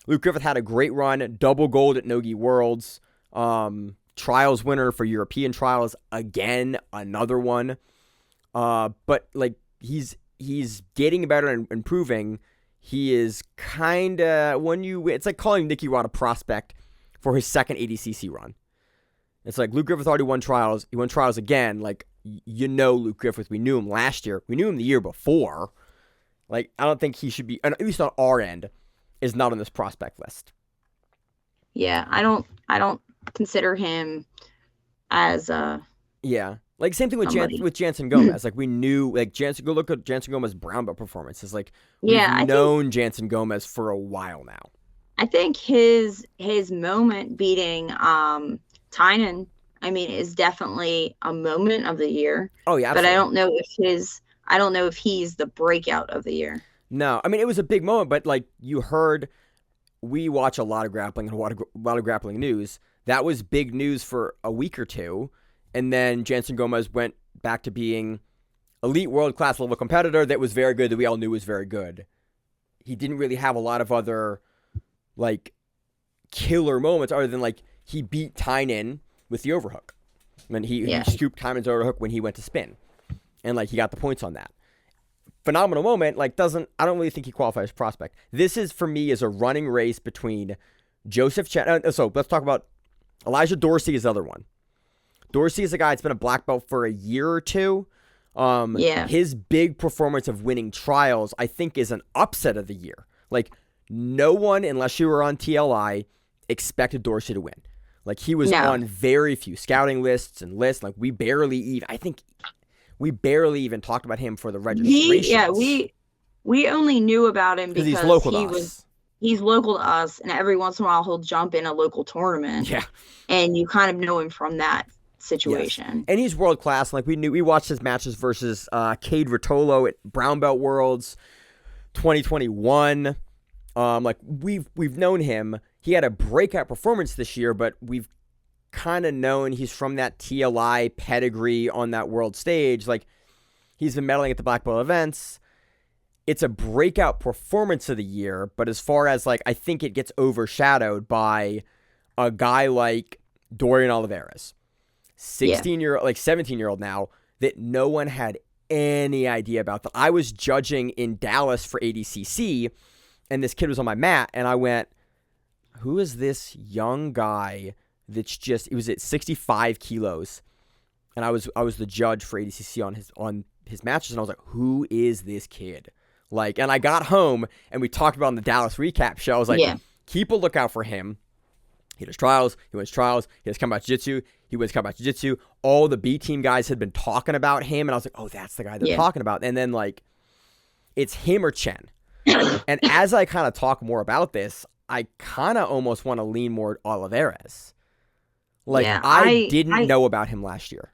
Luke Griffith had a great run, double gold at Nogi Worlds, trials winner for European trials, again, another one. But like he's getting better and improving. He is kind of it's like calling Nicky Rod a prospect for his second ADCC run. It's like Luke Griffith already won trials. He won trials again. Like, Luke Griffith. We knew him last year. We knew him the year before. Like, I don't think he should be, at least on our end, is not on this prospect list. Yeah, I don't consider him as a like same thing with Jansen Gomez. Like, we knew, like, go look at Jansen Gomez's brown belt performance. It's like we've known Jansen Gomez for a while now. I think his moment beating Tynan, I mean, is definitely a moment of the year. Oh yeah, absolutely. But I don't know if he's the breakout of the year. No, I mean, it was a big moment, but like you heard, we watch a lot of grappling and a lot of grappling news. That was big news for a week or two, and then Jansen Gomez went back to being elite world-class level competitor that was very good, that we all knew was very good. He didn't really have a lot of other, like, killer moments other than, like, he beat Tynan with the overhook. And he scooped Tynan's overhook when he went to spin. And, like, he got the points on that. Phenomenal moment, like, I don't really think he qualifies as prospect. This is, for me, is a running race between Joseph Chen. So, let's talk about Elijah Dorsey is the other one. Dorsey is a guy that's been a black belt for a year or two. His big performance of winning trials, I think, is an upset of the year. Like, no one, unless you were on TLI, expected Dorsey to win. Like, he was on very few scouting lists and lists. Like, we barely even talked about him for the registrations. We only knew about him because he's local to us. He's local to us, and every once in a while he'll jump in a local tournament. Yeah. And you kind of know him from that situation. Yes. And he's world class. Like, we watched his matches versus Cade Rotolo at Brown Belt Worlds 2021. Like, we've known him. He had a breakout performance this year, but we've kind of known he's from that TLI pedigree on that world stage. Like, he's been medaling at the black belt events. It's a breakout performance of the year, but as far as, like, I think it gets overshadowed by a guy like Dorian Olivares, 17-year-old now, that no one had any idea about. That I was judging in Dallas for ADCC, and this kid was on my mat, and I went, who is this young guy that's he was at 65 kilos, and I was the judge for ADCC on his matches, and I was like, who is this kid? Like, and I got home, and we talked about on the Dallas recap show. I was like, keep a lookout for him. He does trials. He wins trials. He does combat jiu-jitsu. He wins combat jiu-jitsu. All the B team guys had been talking about him, and I was like, oh, that's the guy they're talking about. And then, like, it's him or Chen. And as I kind of talk more about this, I kind of almost want to lean more Olivares. Like, I didn't know about him last year.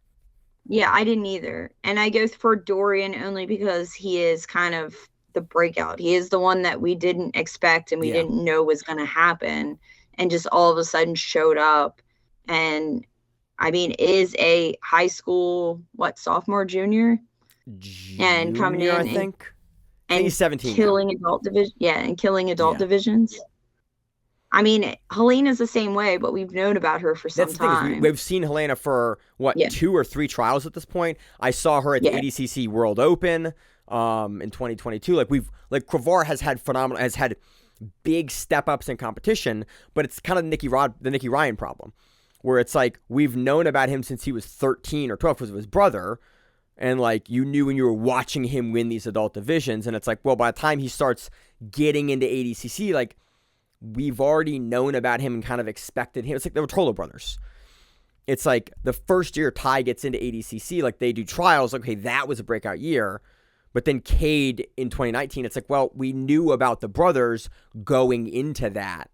Yeah, I didn't either. And I go for Dorian only because he is kind of the breakout. He is the one that we didn't expect and we didn't know was going to happen, and just all of a sudden showed up. And, I mean, is a high school, sophomore, junior? And coming in, I think he's 17. Killing adult division. Yeah, and killing adult divisions. I mean, Helena's the same way, but we've known about her for some time. We've seen Helena for, 2 or 3 trials at this point. I saw her at the ADCC World Open in 2022. Like, Cravar has had big step-ups in competition, but it's kind of the Nicky Ryan problem, where it's like, we've known about him since he was 13 or 12 because of his brother, and, like, you knew when you were watching him win these adult divisions, and it's like, well, by the time he starts getting into ADCC, like, we've already known about him and kind of expected him. It's like the Rotolo brothers. It's like the first year Ty gets into ADCC, like, they do trials. Okay, that was a breakout year. But then Cade in 2019, it's like, well, we knew about the brothers going into that.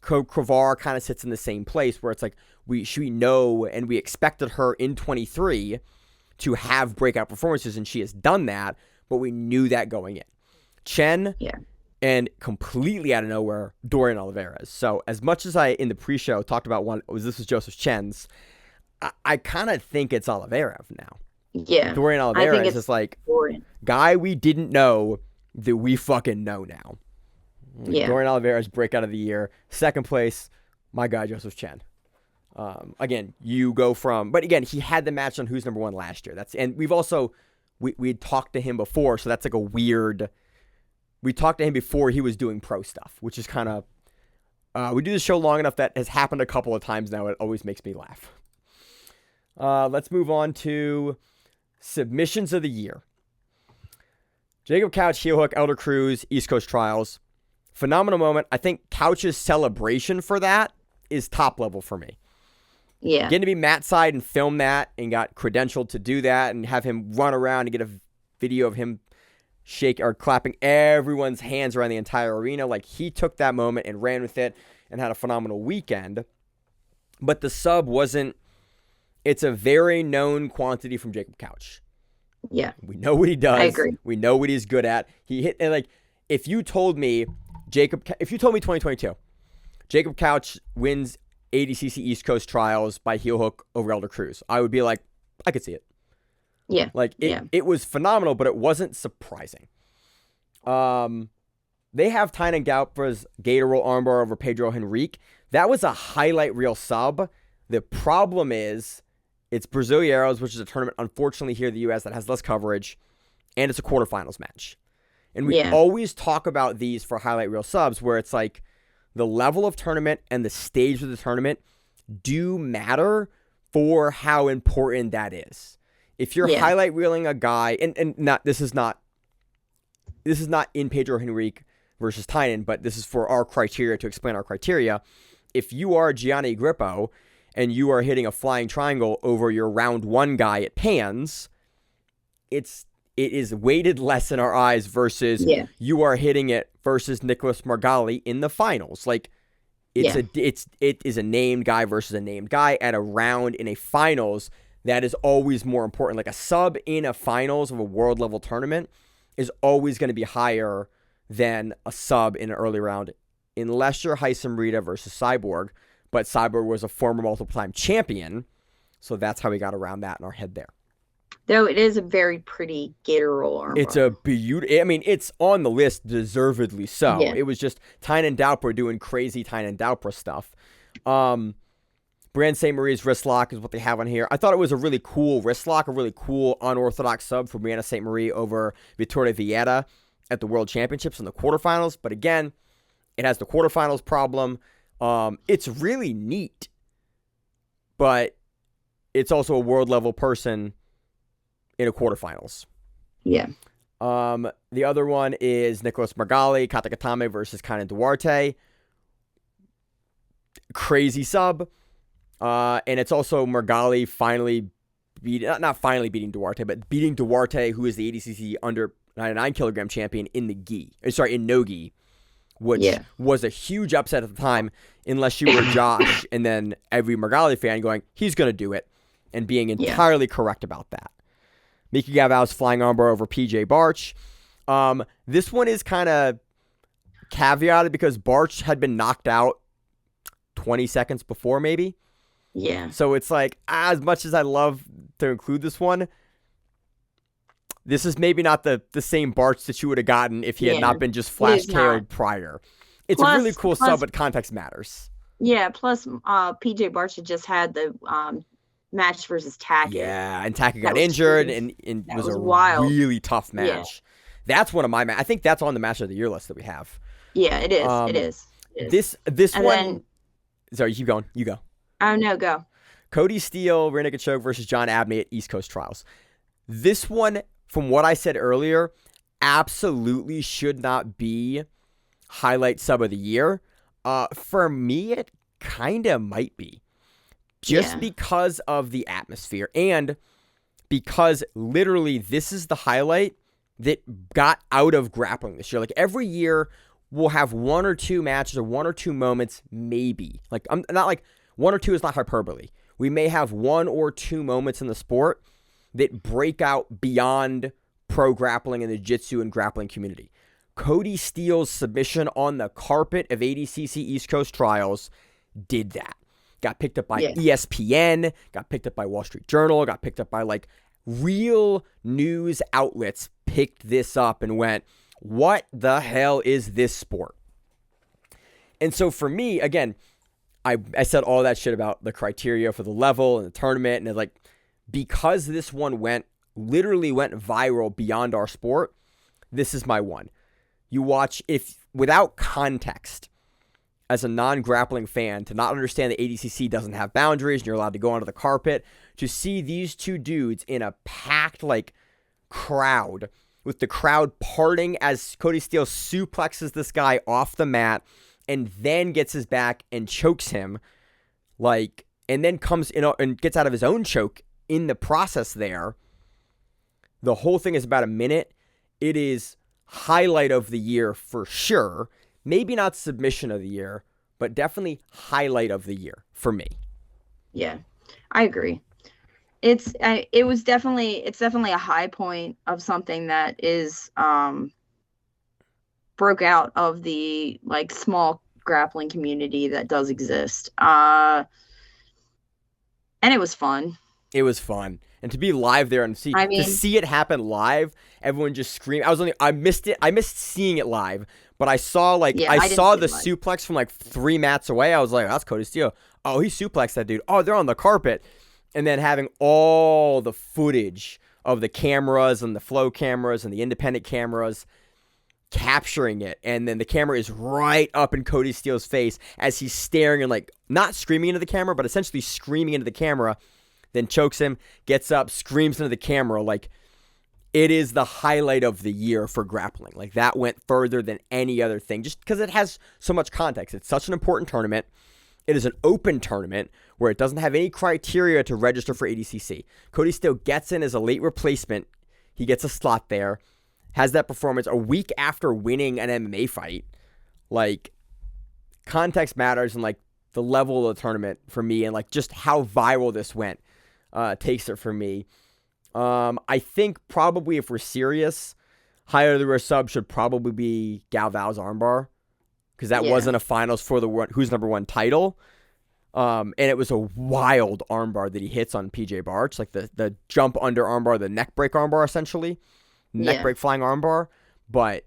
Cravar kind of sits in the same place where it's like, we know and we expected her in 23 to have breakout performances, and she has done that, but we knew that going in. Chen And completely out of nowhere, Dorian Oliveira's. So as much as I, in the pre-show, talked about this was Joseph Chen's, I kind of think it's Oliveira now. Yeah. Dorian Oliveira is just like, Dorian. guy we didn't know that we fucking know now. Yeah. Dorian Oliveira's breakout of the year. Second place, my guy, Joseph Chen. Again, you go from, but again, he had the match on Who's Number One last year. And we've also, we had talked to him before, so that's like a weird, we talked to him before he was doing pro stuff, which is kind of, we do this show long enough that has happened a couple of times now. It always makes me laugh. Let's move on to submissions of the year. Jacob Couch, heel hook, Elder Cruz, East Coast Trials. Phenomenal moment. I think Couch's celebration for that is top level for me. Yeah. Getting to be Matt side and film that and got credentialed to do that and have him run around and get a video of him shake or clapping everyone's hands around the entire arena. Like, he took that moment and ran with it and had a phenomenal weekend. But the sub wasn't, it's a very known quantity from Jacob Couch. Yeah. We know what he does. I agree. We know what he's good at. He hit, and like, if you told me 2022, Jacob Couch wins ADCC East Coast Trials by heel hook over Elder Cruz, I would be like, I could see it. Yeah. Like, it was phenomenal, but it wasn't surprising. They have Tynan Galbra's Gator Roll armbar over Pedro Henrique. That was a highlight reel sub. The problem is, it's Brasileiros, which is a tournament, unfortunately, here in the U.S. that has less coverage, and it's a quarterfinals match. And we always talk about these for highlight reel subs, where it's like the level of tournament and the stage of the tournament do matter for how important that is. If you're highlight reeling a guy, and not this is not in Pedro Henrique versus Tynan, but this is for our criteria, to explain our criteria. If you are Gianni Grippo and you are hitting a flying triangle over your round one guy at Pans, it is weighted less in our eyes versus you are hitting it versus Nicholas Margali in the finals. Like, it is a named guy versus a named guy at a round in a finals. That is always more important. Like, a sub in a finals of a world level tournament is always going to be higher than a sub in an early round, unless you're Heisem Rita versus Cyborg. But Cyborg was a former multiple-time champion, so that's how we got around that in our head there. Though it is a very pretty Gator Roll armbar. It's a beautiful, I mean, it's on the list, deservedly so. Yeah. It was just Tynan Daupra doing crazy Tynan Daupra stuff. Brand St. Marie's wrist lock is what they have on here. I thought it was a really cool wrist lock, a really cool unorthodox sub for Brianna St. Marie over Vittoria Vieta at the World Championships in the quarterfinals. But again, it has the quarterfinals problem. It's really neat, but it's also a world level person in a quarterfinals. Yeah. The other one is Nicholas Margali, Katakatame versus Kainan Duarte. Crazy sub. And it's also Margali finally not finally beating Duarte, but beating Duarte, who is the ADCC under 99 kilogram champion in in no-gi, which was a huge upset at the time, unless you were Josh and then every Margali fan going, he's going to do it, and being entirely correct about that. Miki Gavau's flying armbar over PJ Barch. This one is kind of caveated because Barch had been knocked out 20 seconds before, maybe. Yeah. So it's like, as much as I love to include this one, this is maybe not the same Barch that you would have gotten if he had not been just flash KO'd prior. It's a really cool sub, but context matters. Yeah, plus PJ Barch had just had the match versus Tackett. Yeah, and Tackett got injured, and it was a wild. really tough match. Yeah. That's one of my I think that's on the match of the year list that we have. Yeah, it is. It is. This and one. Then, sorry, keep going. You go. Oh no, go. Cody Steele, rear naked choke versus John Abney at East Coast Trials. This one, from what I said earlier, absolutely should not be highlight sub of the year. For me, it kind of might be. Just because of the atmosphere and because literally this is the highlight that got out of grappling this year. Like, every year we'll have one or two matches or one or two moments, maybe. Like, I'm not like one or two is not hyperbole. We may have one or two moments in the sport that break out beyond pro grappling and the jiu-jitsu and grappling community. Cody Steele's submission on the carpet of ADCC East Coast Trials did that. Got picked up by ESPN, got picked up by Wall Street Journal, got picked up by like real news outlets, picked this up and went, what the hell is this sport? And so for me, again, I said all that shit about the criteria for the level and the tournament, and like, because this one literally went viral beyond our sport, this is my one. You watch, if without context, as a non-grappling fan, to not understand that ADCC doesn't have boundaries and you're allowed to go onto the carpet, to see these two dudes in a packed like crowd, with the crowd parting as Cody Steele suplexes this guy off the mat and then gets his back and chokes him, like, and then comes in and gets out of his own choke in the process there. The whole thing is about a minute. It is highlight of the year for sure. Maybe not submission of the year, but definitely highlight of the year for me. Yeah, I agree. It's definitely a high point of something that is broke out of the like small grappling community that does exist. And it was fun. It was fun. And to be live there and to see it happen live, everyone just screamed. I missed it. I missed seeing it live, but I saw I saw the suplex from like 3 mats away. I was like, that's Cody Steele. Oh, he suplexed that dude. Oh, they're on the carpet. And then having all the footage of the cameras and the flow cameras and the independent cameras capturing it, and then the camera is right up in Cody Steele's face as he's staring and like not screaming into the camera, but essentially screaming into the camera, then chokes him, gets up, screams into the camera. Like, it is the highlight of the year for grappling. Like, that went further than any other thing, just because it has so much context. It's such an important tournament. It is an open tournament where it doesn't have any criteria to register for ADCC. Cody Steele gets in as a late replacement. He gets a slot there, has that performance a week after winning an MMA fight. Like, context matters, and like the level of the tournament for me, and like just how viral this went takes it for me. I think probably, if we're serious, higher of the rear sub should probably be Galval's armbar, because that wasn't a finals for the who's number one title. And it was a wild armbar that he hits on PJ Barch, like the jump under armbar, the neck break armbar, essentially. Neck break flying armbar. But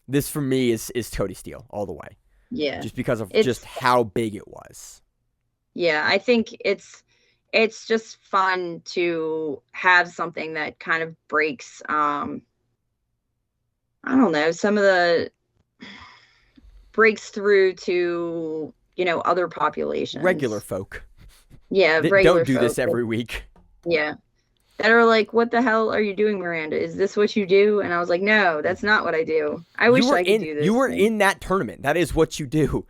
this for me is Cody Steele all the way. Yeah. Just because of just how big it was. Yeah, I think it's just fun to have something that kind of breaks I don't know, some of the breaks through to, other populations. Regular folk. Yeah, regular don't do folk. this every week. Yeah. That are like, what the hell are you doing, Miranda? Is this what you do? And I was like, no, that's not what I do. I wish I could do this. You were in that tournament. That is what you do.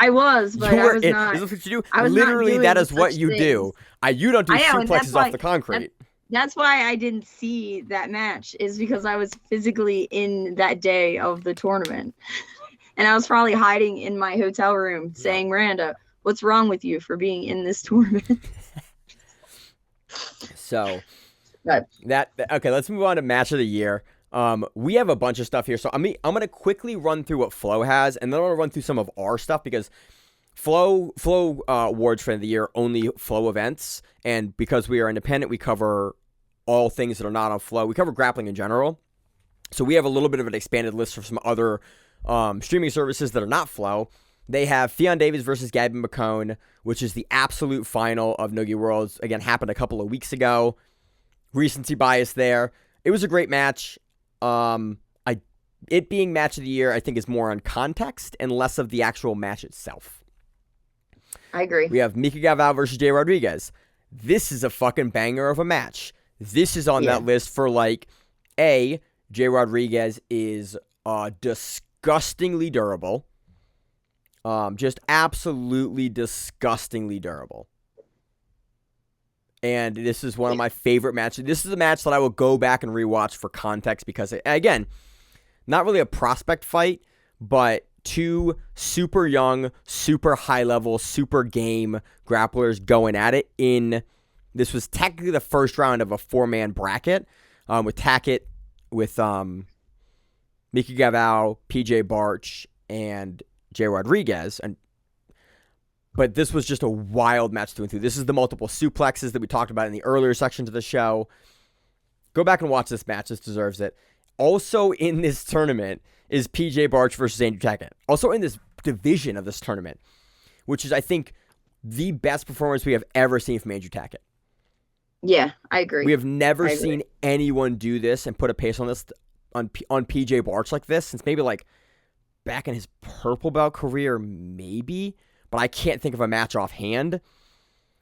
I was, but I was not. Is this what you do? I was Literally, that is what you things. do. You don't do suplexes off the concrete. That's why I didn't see that match, is because I was physically in that day of the tournament. And I was probably hiding in my hotel room saying, Miranda, what's wrong with you for being in this tournament? So, okay, let's move on to match of the year. We have a bunch of stuff here, so I'm gonna quickly run through what Flow has, and then I'm gonna run through some of our stuff, because Flow awards for the year only Flow events, and because we are independent, we cover all things that are not on Flow. We cover grappling in general, so we have a little bit of an expanded list for some other streaming services that are not Flow. They have Fionn Davies versus Gabby McCone, which is the absolute final of Nogi Worlds. Again, happened a couple of weeks ago. Recency bias there. It was a great match. It being match of the year, I think, is more on context and less of the actual match itself. I agree. We have Mika Galval versus Jay Rodriguez. This is a fucking banger of a match. This is on that list for Jay Rodriguez is disgustingly durable. Just absolutely disgustingly durable. And this is one of my favorite matches. This is a match that I will go back and rewatch for context, because, again, not really a prospect fight, but two super young, super high level, super game grapplers going at it this was technically the first round of a 4-man bracket, with Tackett, with Mickey Galvao, PJ Barch, and Jay Rodriguez. But this was just a wild match through and through. This is the multiple suplexes that we talked about in the earlier sections of the show. Go back and watch this match. This deserves it. Also in this tournament is PJ Barch versus Andrew Tackett. Also in this division of this tournament, which is, I think, the best performance we have ever seen from Andrew Tackett. Yeah, I agree. We have never seen anyone do this and put a pace on this on PJ Barch like this since maybe like back in his purple belt career, maybe. But I can't think of a match offhand.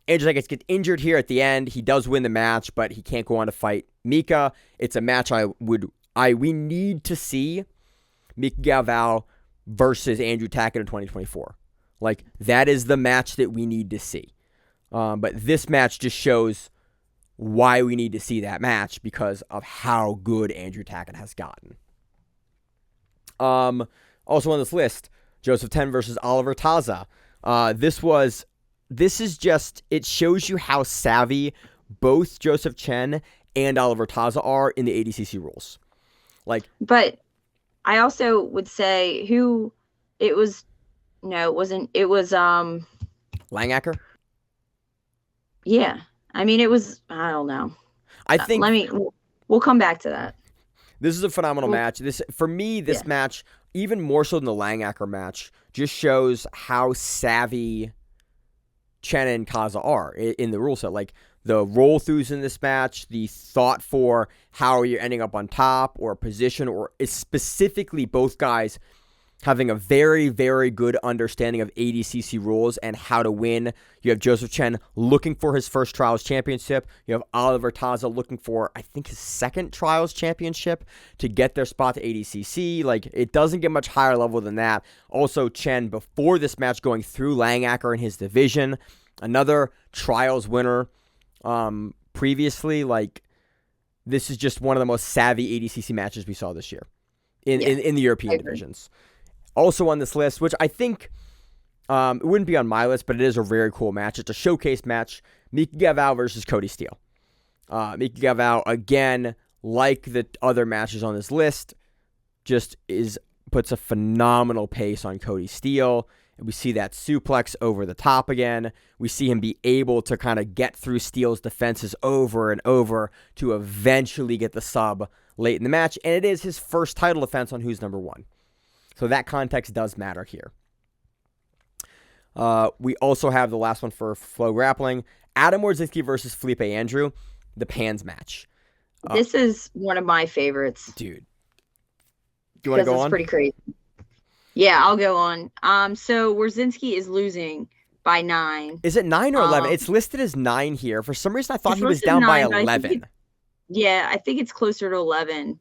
Andrew Tackett gets injured here at the end. He does win the match, but he can't go on to fight Mika. It's a match we need to see Mika Galvao versus Andrew Tackett in 2024. Like, that is the match that we need to see. But this match just shows why we need to see that match because of how good Andrew Tackett has gotten. Also on this list, Joseph Ten versus Oliver Taza. It shows you how savvy both Joseph Chen and Oliver Taza are in the ADCC rules. But I also would say it was Langacker? Yeah. I mean, I don't know. I think we'll come back to that. This is a phenomenal match. For me, this match, even more so than the Langacker match, just shows how savvy Chen and Kaza are in the rule set. Like, the roll-throughs in this match, the thought for how you're ending up on top or position, or specifically both guys having a very, very good understanding of ADCC rules and how to win. You have Joseph Chen looking for his first Trials Championship. You have Oliver Taza looking for, I think, his second Trials Championship to get their spot to ADCC. Like, it doesn't get much higher level than that. Also, Chen, before this match, going through Langacker in his division, another Trials winner previously. Like, this is just one of the most savvy ADCC matches we saw this year in the European divisions. Also on this list, which I think it wouldn't be on my list, but it is a very cool match. It's a showcase match. Mika Galvao versus Cody Steele. Mika Galvao, again, like the other matches on this list, just puts a phenomenal pace on Cody Steele. And we see that suplex over the top again. We see him be able to kind of get through Steele's defenses over and over to eventually get the sub late in the match. And it is his first title defense on Who's Number One. So that context does matter here. We also have the last one for Flow Grappling. Adam Wardzinski versus Felipe Andrew, the Pans match. This is one of my favorites. Dude. Do you want to go on? It's pretty crazy. Yeah, I'll go on. So Wardzinski is losing by 9. Is it 9 or 11? It's listed as 9 here. For some reason, I thought he was down by 11. I think it's closer to 11.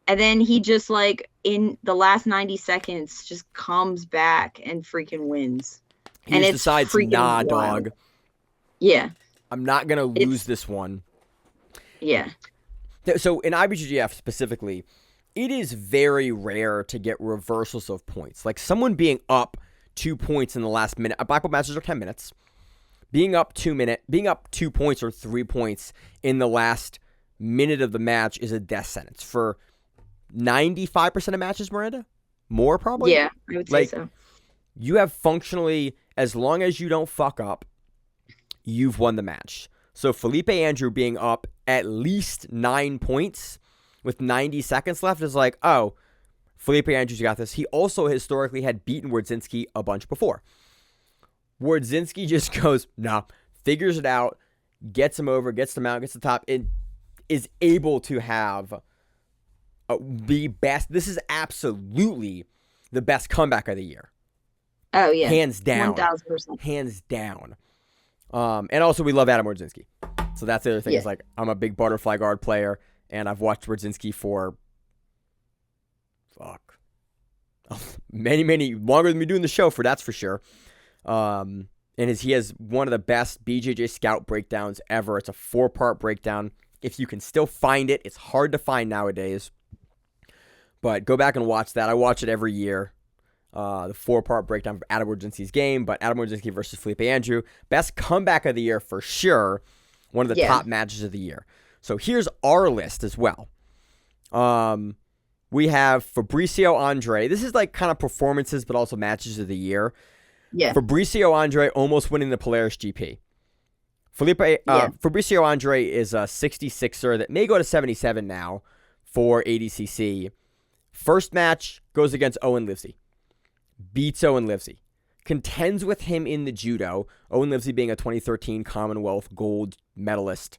And then he just, like, in the last 90 seconds, just comes back and freaking wins. He just decides, nah, dog. Yeah. I'm not going to lose this one. Yeah. So in IBJJF specifically, it is very rare to get reversals of points. Like, someone being up 2 points in the last minute. Black belt matches are 10 minutes. Being up 2 points or 3 points in the last minute of the match is a death sentence for 95% of matches, Miranda? More, probably? Yeah, I would say so. You have functionally, as long as you don't fuck up, you've won the match. So Felipe Andrew being up at least 9 points with 90 seconds left is like, oh, Felipe Andrews got this. He also historically had beaten Wardzinski a bunch before. Wardzinski just goes, nah, figures it out, gets him over, gets the mount, gets the top, and is able to have the best. This is absolutely the best comeback of the year. Oh, yeah. Hands down. 1,000%. Hands down. And also, we love Adam Wardzinski. So that's the other thing. Is like, I'm a big butterfly guard player, and I've watched Wardzinski for many longer than me doing the show for, that's for sure. And he has one of the best BJJ Scout breakdowns ever. It's a 4-part breakdown. If you can still find it, it's hard to find nowadays. But go back and watch that. I watch it every year. The 4-part breakdown of Adam Wardzinski's game. But Adam Wardzinski versus Felipe Andrew, best comeback of the year for sure. One of the top matches of the year. So here's our list as well. we have Fabricio Andre. This is like kind of performances, but also matches of the year. Yeah. Fabricio Andre almost winning the Polaris GP. Fabricio Andre is a 66er that may go to 77 now for ADCC. First match goes against Owen Livesey. Beats Owen Livesey. Contends with him in the judo. Owen Livesey being a 2013 Commonwealth gold medalist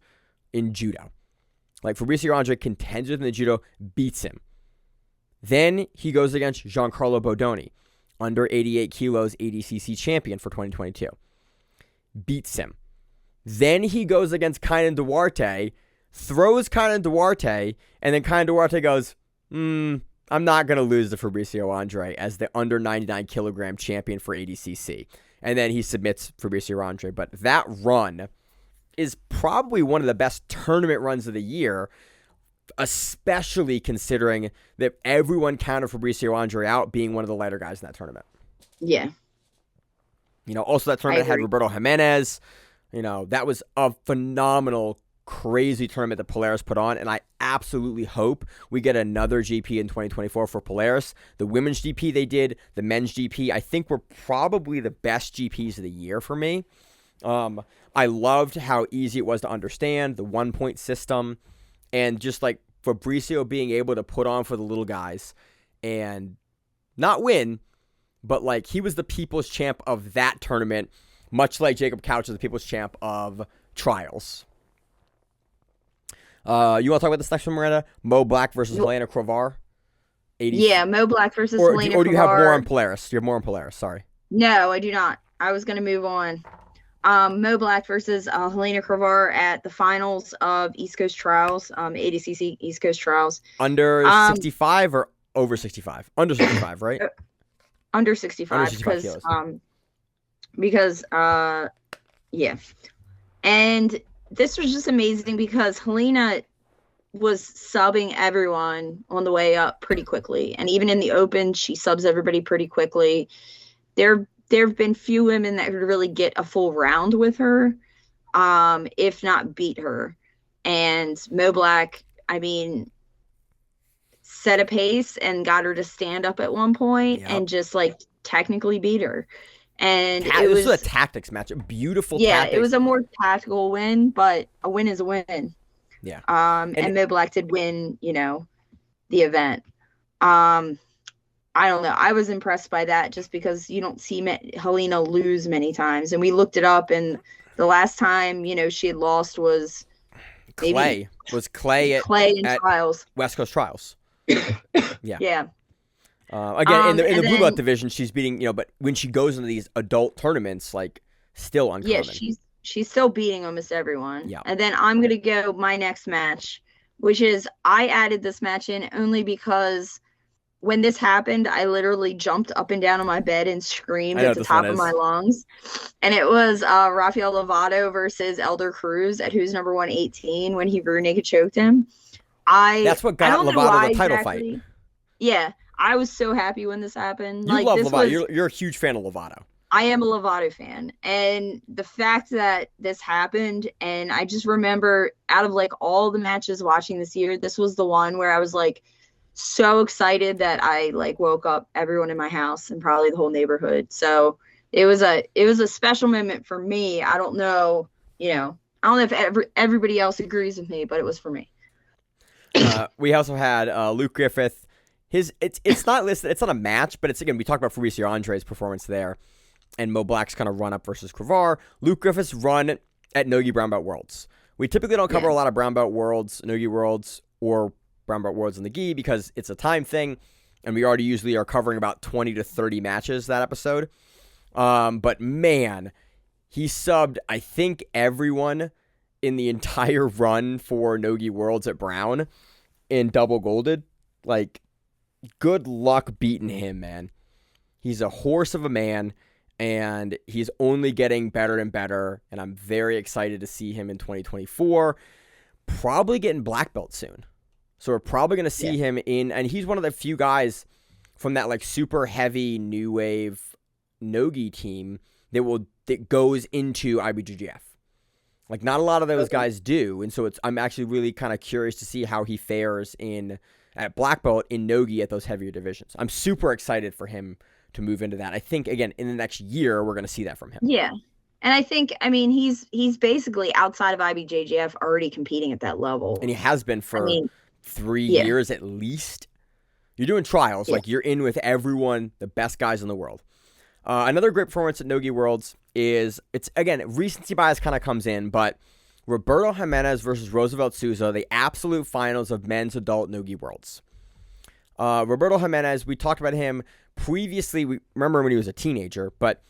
in judo. Like, Fabricio Andre contends with him in the judo, beats him. Then he goes against Giancarlo Bodoni, under 88 kilos ADCC champion for 2022. Beats him. Then he goes against Kainan Duarte, throws Kainan Duarte, and then Kainan Duarte goes, I'm not going to lose to Fabricio Andre as the under 99 kilogram champion for ADCC. And then he submits Fabricio Andre. But that run is probably one of the best tournament runs of the year, especially considering that everyone counted Fabricio Andre out being one of the lighter guys in that tournament. Yeah. Also that tournament had Roberto Jimenez. That was a phenomenal, crazy tournament that Polaris put on, and I absolutely hope we get another GP in 2024 for Polaris. The women's GP they did, the men's GP, I think were probably the best GPs of the year for me. I loved how easy it was to understand, the 1-point system, and just like Fabricio being able to put on for the little guys and not win, but like he was the people's champ of that tournament, much like Jacob Couch is the people's champ of trials. You want to talk about this next one, Miranda? Mo Black versus Helena Krovar? Yeah, Mo Black versus Helena Krovar. Or do you have more on Polaris? You have more on Polaris, sorry. No, I do not. I was going to move on. Mo Black versus Helena Krovar at the finals of East Coast Trials, ADCC East Coast Trials. Under 65 or over 65? Under 65, right? Under 65. Under 65 kilos. Because, yeah. And this was just amazing because Helena was subbing everyone on the way up pretty quickly. And even in the open, she subs everybody pretty quickly. There have been few women that could really get a full round with her, if not beat her. And Mo Black, set a pace and got her to stand up at one point and just technically beat her. And this was a tactics match, a beautiful tactics. It was a more tactical win, but a win is a win. Yeah. And Mo Black did win, the event. I don't know. I was impressed by that just because you don't see Helena lose many times. And we looked it up, and the last time, she had lost was Clay. at Trials. West Coast Trials. Yeah. Yeah. Again, in the blue belt division, she's beating, but when she goes into these adult tournaments, still uncommon. Yeah, she's still beating almost everyone. Yeah. And then I'm going to go my next match, which is I added this match in only because when this happened, I literally jumped up and down on my bed and screamed at the top of my lungs. And it was Rafael Lovato versus Elder Cruz at Who's Number 118 when he rear naked choked him. That's what got Lovato the title fight. Yeah. I was so happy when this happened. You love Lovato. You're a huge fan of Lovato. I am a Lovato fan. And the fact that this happened, and I just remember out of all the matches watching this year, this was the one where I was so excited that I woke up everyone in my house and probably the whole neighborhood. So it was a special moment for me. I don't know, I don't know if everybody else agrees with me, but it was for me. We also had Luke Griffith. It's not listed. It's not a match, but it's, again, we talked about Fabricio Andre's performance there, and Mo Black's kind of run up versus Krovar. Luke Griffith's run at Nogi Brown Belt Worlds. We typically don't cover a lot of Brown Belt Worlds, Nogi Worlds, or Brown Belt Worlds in the gi because it's a time thing, and we already usually are covering about 20 to 30 matches that episode. But man, he subbed, I think, everyone in the entire run for Nogi Worlds at Brown in double golded. Good luck beating him, man. He's a horse of a man, and he's only getting better and better, and I'm very excited to see him in 2024. Probably getting black belt soon. So we're probably going to see him in, and he's one of the few guys from that super heavy new wave Nogi team that goes into IBJJF. Not a lot of those guys do, and so I'm actually really kind of curious to see how he fares in at black belt in Nogi at those heavier divisions. I'm super excited for him to move into that. I think, again, in the next year, we're going to see that from him. Yeah. And I think, I mean, he's basically outside of IBJJF already competing at that level. And he has been for 3 yeah. years at least. You're doing trials. Yeah. Like, you're in with everyone, the best guys in the world. Another great performance at Nogi Worlds is, it's, again, recency bias kind of comes in, but Roberto Jimenez versus Roosevelt Souza, the absolute finals of men's adult Nogi Worlds. Roberto Jimenez, we talked about him previously. We remember when he was a teenager, but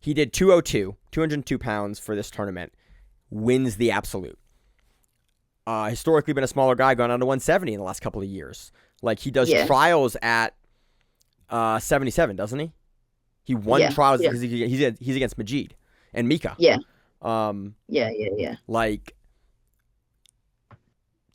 he did 202 pounds for this tournament, wins the absolute. Historically been a smaller guy, gone down to 170 in the last couple of years. Like, he does trials at 77, doesn't he? He won trials because he's against Majid and Mika. Yeah. Yeah. Like,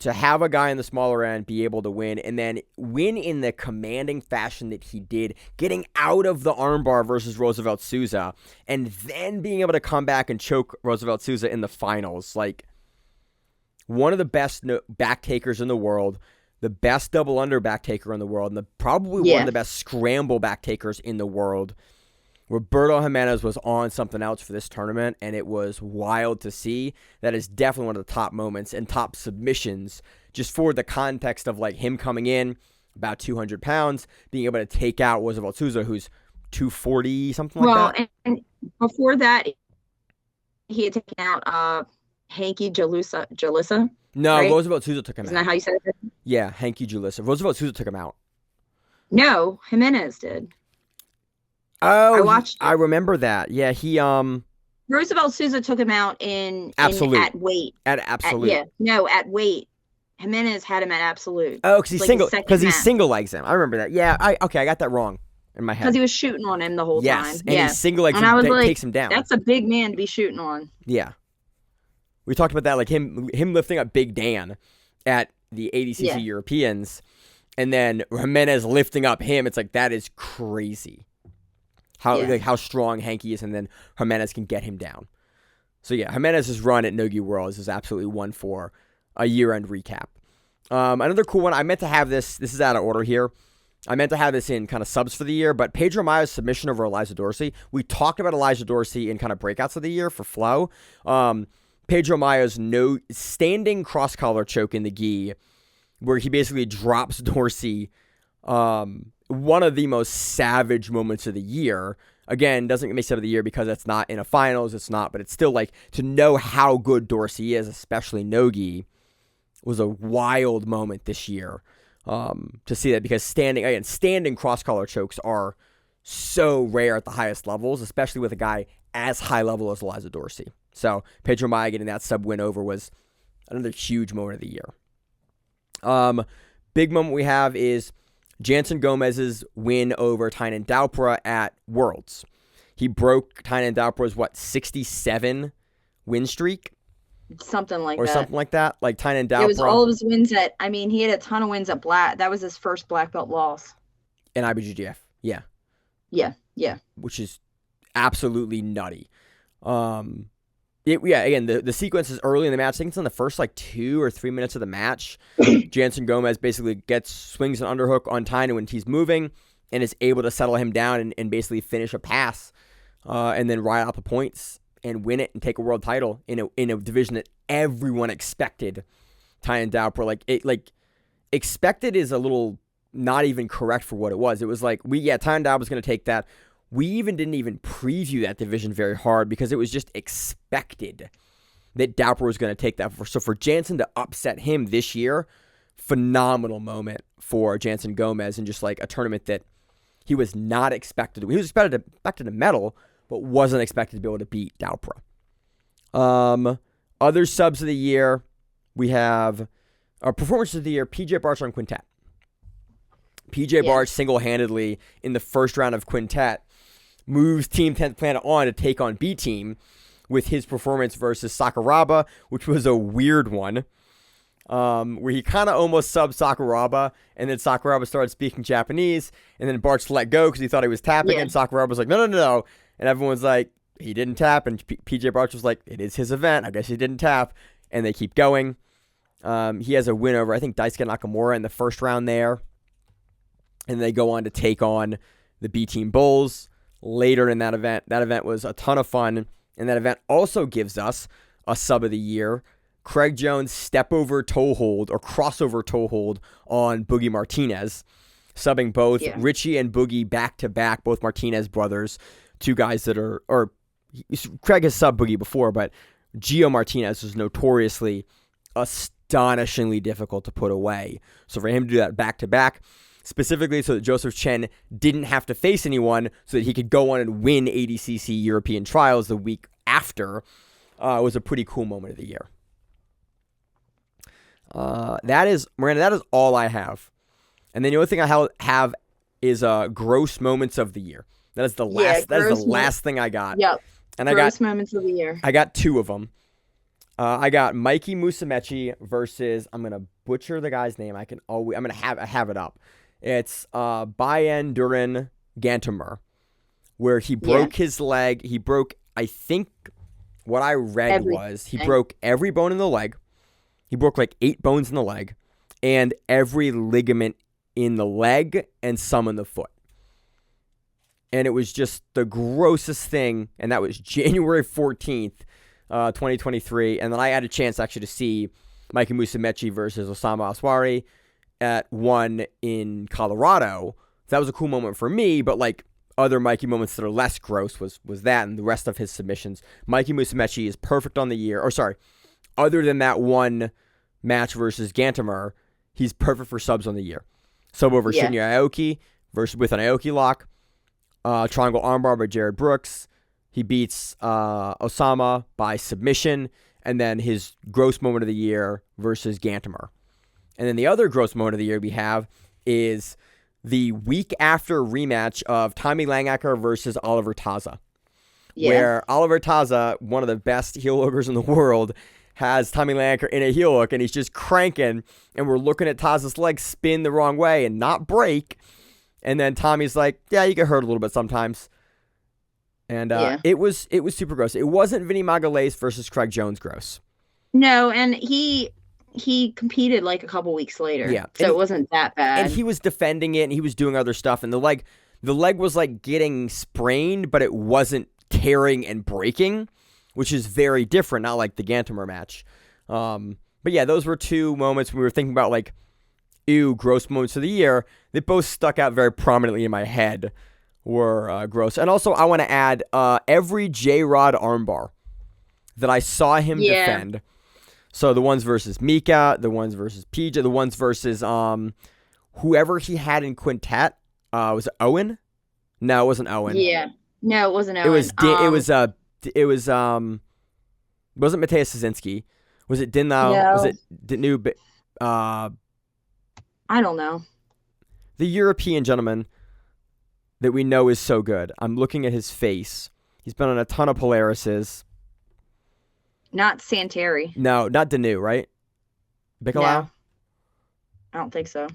to have a guy in the smaller end be able to win, and then win in the commanding fashion that he did, getting out of the armbar versus Roosevelt Souza, and then being able to come back and choke Roosevelt Souza in the finals. Like, one of the best back takers in the world, the best double under back taker in the world, and probably one of the best scramble back takers in the world. Roberto Jimenez was on something else for this tournament, and it was wild to see. That is definitely one of the top moments and top submissions, just for the context of, like, him coming in about 200 pounds, being able to take out Roosevelt Souza, who's 240, something like that. Well, and before that, he had taken out Hanky Jalissa. No, right? Roosevelt Souza took him out. Isn't that how you said it? Yeah, Hanky Jalissa. Roosevelt Souza took him out. No, Jimenez did. Oh, I watched I remember that. Yeah, he Roosevelt Souza took him out at weight. At absolute. At weight. Jimenez had him at absolute. Oh, because he single legs him. I remember that. Yeah, I got that wrong in my head. Because he was shooting on him the whole time. Yes, and he single legs him, I was like, takes him down. That's a big man to be shooting on. Yeah. We talked about that, like him lifting up Big Dan at the ADCC Europeans, and then Jimenez lifting up him. It's like, that is crazy. How strong Hanky is, and then Jimenez can get him down. So yeah, Jimenez's run at Nogi Worlds is absolutely one for a year-end recap. Another cool one, I meant to have this is out of order here. I meant to have this in kind of subs for the year, but Pedro Maya's submission over Elijah Dorsey. We talked about Elijah Dorsey in kind of breakouts of the year for Flow. Pedro Maya's standing cross-collar choke in the gi, where he basically drops Dorsey, one of the most savage moments of the year. Again, doesn't get me set of the year because it's not in a finals, but it's still, like, to know how good Dorsey is, especially Nogi, was a wild moment this year. To see that, because standing cross-collar chokes are so rare at the highest levels, especially with a guy as high level as Elijah Dorsey. So Pedro Maya getting that sub win over was another huge moment of the year. Big moment we have is Jansen Gomez's win over Tynan Daupra at Worlds. He broke Tynan Daupra's 67 win streak? Something like that. Like, Tynan Daupra. It was all of his wins he had a ton of wins at black. That was his first black belt loss. In IBJJF. Yeah. Yeah. Which is absolutely nutty. Again, the sequence is early in the match. I think it's in the first 2 or 3 minutes of the match. Jansen Gomez basically swings an underhook on Tynan when he's moving, and is able to settle him down and basically finish a pass, and then ride out the points and win it and take a world title in a division that everyone expected Tynan Daupra. Expected is a little not even correct for what it was. It was like, Tynan Daupra was going to take that. We didn't even preview that division very hard because it was just expected that Daupra was going to take that. So for Jansen to upset him this year, phenomenal moment for Jansen Gomez, and just like a tournament that he was not expected to. He was expected to medal, but wasn't expected to be able to beat Daupra. Other subs of the year, we have our performance of the year, PJ Barch on Quintet. PJ Barch single-handedly in the first round of Quintet moves Team 10th Planet on to take on B-Team with his performance versus Sakuraba, which was a weird one, where he kind of almost subbed Sakuraba, and then Sakuraba started speaking Japanese, and then Barch let go because he thought he was tapping, and Sakuraba was like, no, and everyone's like, he didn't tap, and PJ Barch was like, it is his event, I guess he didn't tap, and they keep going. He has a win over, I think, Daisuke Nakamura in the first round there. And they go on to take on the B-Team Bulls later in that event. That event was a ton of fun. And that event also gives us a sub of the year. Craig Jones step over toe hold or crossover toe hold on Boogie Martinez, subbing both Richie and Boogie back to back, both Martinez brothers, two guys that are, or Craig has subbed Boogie before, but Gio Martinez was notoriously astonishingly difficult to put away. So for him to do that back to back, specifically so that Joseph Chen didn't have to face anyone, so that he could go on and win ADCC European Trials the week after, was a pretty cool moment of the year. That is, Miranda, that is all I have. And then the only thing I have is gross moments of the year. That is the last. That is the last thing I got. Yep. And gross moments of the year. I got two of them. I got Mikey Musumeci versus, I'm gonna butcher the guy's name. I'm gonna have it up. It's Bayan Duran Gantamer, where he broke his leg. He broke, I think, what I read was he broke every bone in the leg. He broke like 8 bones in the leg, and every ligament in the leg and some in the foot. And it was just the grossest thing. And that was January 14th, 2023. And then I had a chance actually to see Mikey Musumeci versus Osama Aswari at one in Colorado. That was a cool moment for me, but like other Mikey moments that are less gross was that and the rest of his submissions. Mikey Musumeci is perfect on the year. Or sorry, other than that one match versus Gantamer, he's perfect for subs on the year. Sub over Shinya Aoki with an Aoki lock. Triangle armbar by Jared Brooks. He beats Osama by submission. And then his gross moment of the year versus Gantamer. And then the other gross moment of the year we have is the week after rematch of Tommy Langacker versus Oliver Taza. Where Oliver Taza, one of the best heel hookers in the world, has Tommy Langacker in a heel hook, and he's just cranking, and we're looking at Taza's leg spin the wrong way and not break. And then Tommy's like, yeah, you get hurt a little bit sometimes. And it was super gross. It wasn't Vinny Magalhaes versus Craig Jones gross. No, and he competed like a couple weeks later. Yeah. So it wasn't that bad. And he was defending it, and he was doing other stuff, and the leg was like getting sprained, but it wasn't tearing and breaking, which is very different, not like the Gantamer match. But yeah, those were two moments we were thinking about, like, gross moments of the year. They both stuck out very prominently in my head were gross. And also, I want to add every J-Rod armbar that I saw him defend. So the ones versus Mika, the ones versus PJ, the ones versus whoever he had in quintet. Was it Owen? No, it wasn't Owen. Yeah. No, it wasn't Owen. It wasn't Mateusz Szynski. Was it Dinlau? No. Was it Dinu? I don't know. The European gentleman that we know is so good. I'm looking at his face. He's been on a ton of Polarises. Not Santeri. No, not Danu, right? Bicolau? No. I don't think so.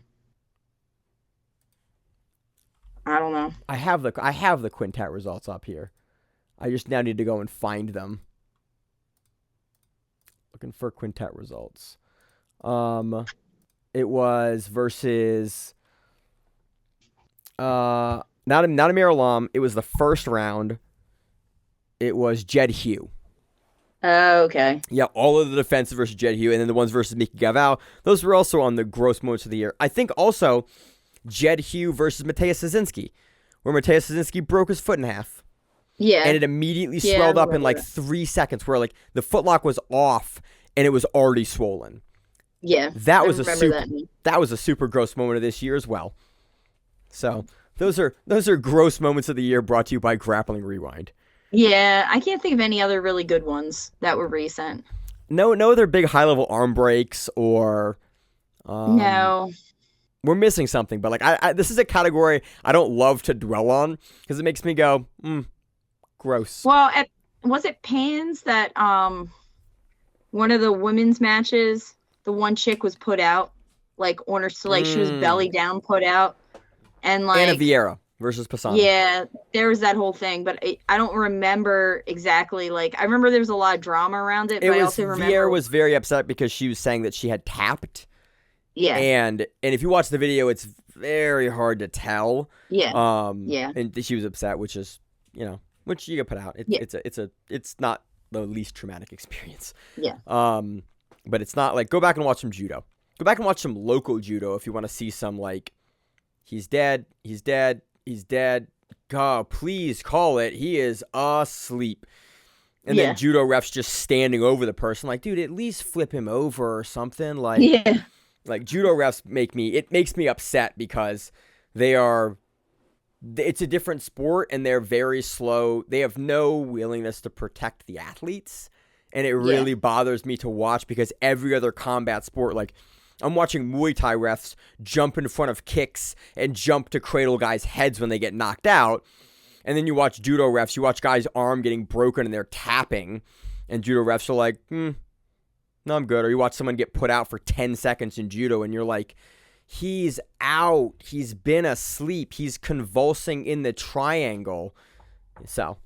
I don't know. I have the quintet results up here. I just now need to go and find them. Looking for quintet results. It was versus not Amir Alam. It was the first round. It was Jed Hugh. Oh, okay. Yeah, all of the defensive versus Jed Hugh, and then the ones versus Miki Gavao. Those were also on the gross moments of the year. I think also Jed Hugh versus Mateusz Szynski, where Mateusz Szynski broke his foot in half. Yeah. And it immediately swelled up in like 3 seconds, where like the footlock was off and it was already swollen. Yeah. That was a super gross moment of this year as well. So those are gross moments of the year brought to you by Grappling Rewind. Yeah, I can't think of any other really good ones that were recent. No other big high level arm breaks or no. We're missing something, but like I this is a category I don't love to dwell on because it makes me go, gross. Well, was it Pans that one of the women's matches, the one chick was put out, like on her, so like she was belly down put out, and like Anna Vieira. versus Pisana. Yeah, there was that whole thing, but I don't remember exactly. Like, I remember there was a lot of drama around it, but I also remember Vieira was very upset because she was saying that she had tapped. Yeah. And if you watch the video, it's very hard to tell. Yeah. Yeah. And she was upset, which is, which you can put out. It's not the least traumatic experience. Yeah. But it's not like, go back and watch some judo. Go back and watch some local judo if you want to see some, like, he's dead, he's dead, he's dead. God, please call it. He is asleep. And then judo refs just standing over the person, like, dude, at least flip him over or something. Like, yeah. Like, judo refs makes me upset because it's a different sport and they're very slow. They have no willingness to protect the athletes. And it really bothers me to watch because every other combat sport, like, I'm watching Muay Thai refs jump in front of kicks and jump to cradle guys' heads when they get knocked out. And then you watch judo refs, you watch guys' arm getting broken and they're tapping. And judo refs are like, no, I'm good. Or you watch someone get put out for 10 seconds in judo and you're like, he's out. He's been asleep. He's convulsing in the triangle. So,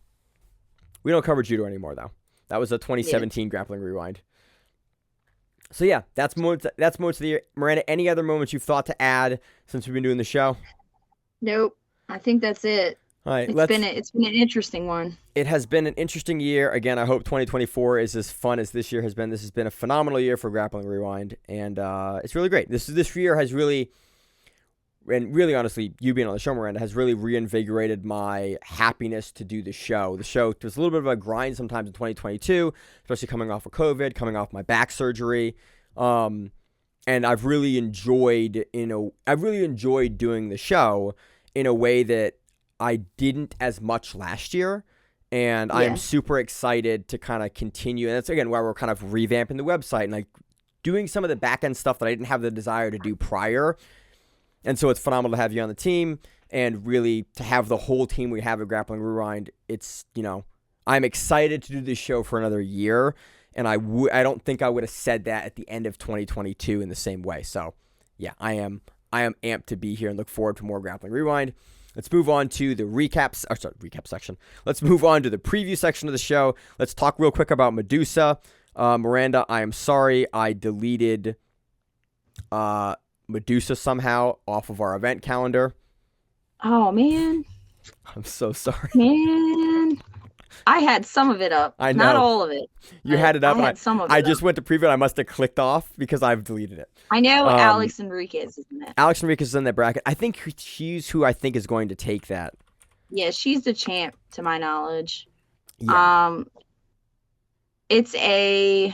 we don't cover judo anymore, though. That was a 2017 Grappling Rewind. So, yeah, that's moments of the year. Miranda, any other moments you've thought to add since we've been doing the show? Nope. I think that's it. All right, it's been an interesting one. It has been an interesting year. Again, I hope 2024 is as fun as this year has been. This has been a phenomenal year for Grappling Rewind, and it's really great. This year has really, and really honestly, you being on the show, Miranda, has really reinvigorated my happiness to do the show. The show was a little bit of a grind sometimes in 2022, especially coming off of COVID, coming off my back surgery, and I've really enjoyed doing the show in a way that I didn't as much last year, and I am super excited to kind of continue. And that's, again, why we're kind of revamping the website and, like, doing some of the back-end stuff that I didn't have the desire to do prior. And so it's phenomenal to have you on the team and really to have the whole team we have at Grappling Rewind. It's, I'm excited to do this show for another year, and I don't think I would have said that at the end of 2022 in the same way. So, yeah, I am amped to be here and look forward to more Grappling Rewind. Let's move on to the recap section. Let's move on to the preview section of the show. Let's talk real quick about Medusa. Miranda, I am sorry I deleted Medusa somehow off of our event calendar. Oh, man. I'm so sorry. Man. I had some of it up. I know. Not all of it. You had it up. I had some of it I just up. went to preview it. I must have clicked off because I've deleted it. I know Alex Enriquez is in that. Alex Enriquez is in that bracket. I think she's who I think is going to take that. Yeah, she's the champ, to my knowledge. Yeah. It's a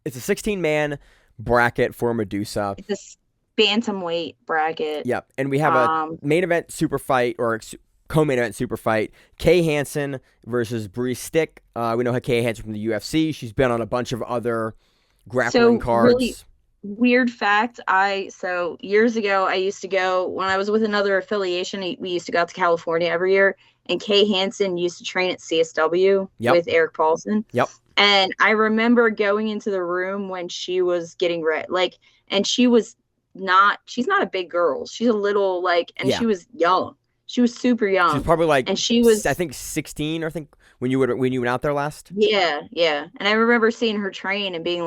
16-man bracket for Medusa. It's a bantamweight bracket. Yep. And we have a main event super fight or co-main event super fight. Kay Hansen versus Bree Stick. We know Kay Hansen from the UFC. She's been on a bunch of other grappling cards. Really weird fact. So years ago, I used to go when I was with another affiliation. We used to go out to California every year, and Kay Hansen used to train at CSW with Eric Paulson. Yep. And I remember going into the room when she was getting ready, and she's not a big girl. She's a little she was young. She was super young. She was probably and she was, I think 16. I think when you went out there last. Yeah. And I remember seeing her train and being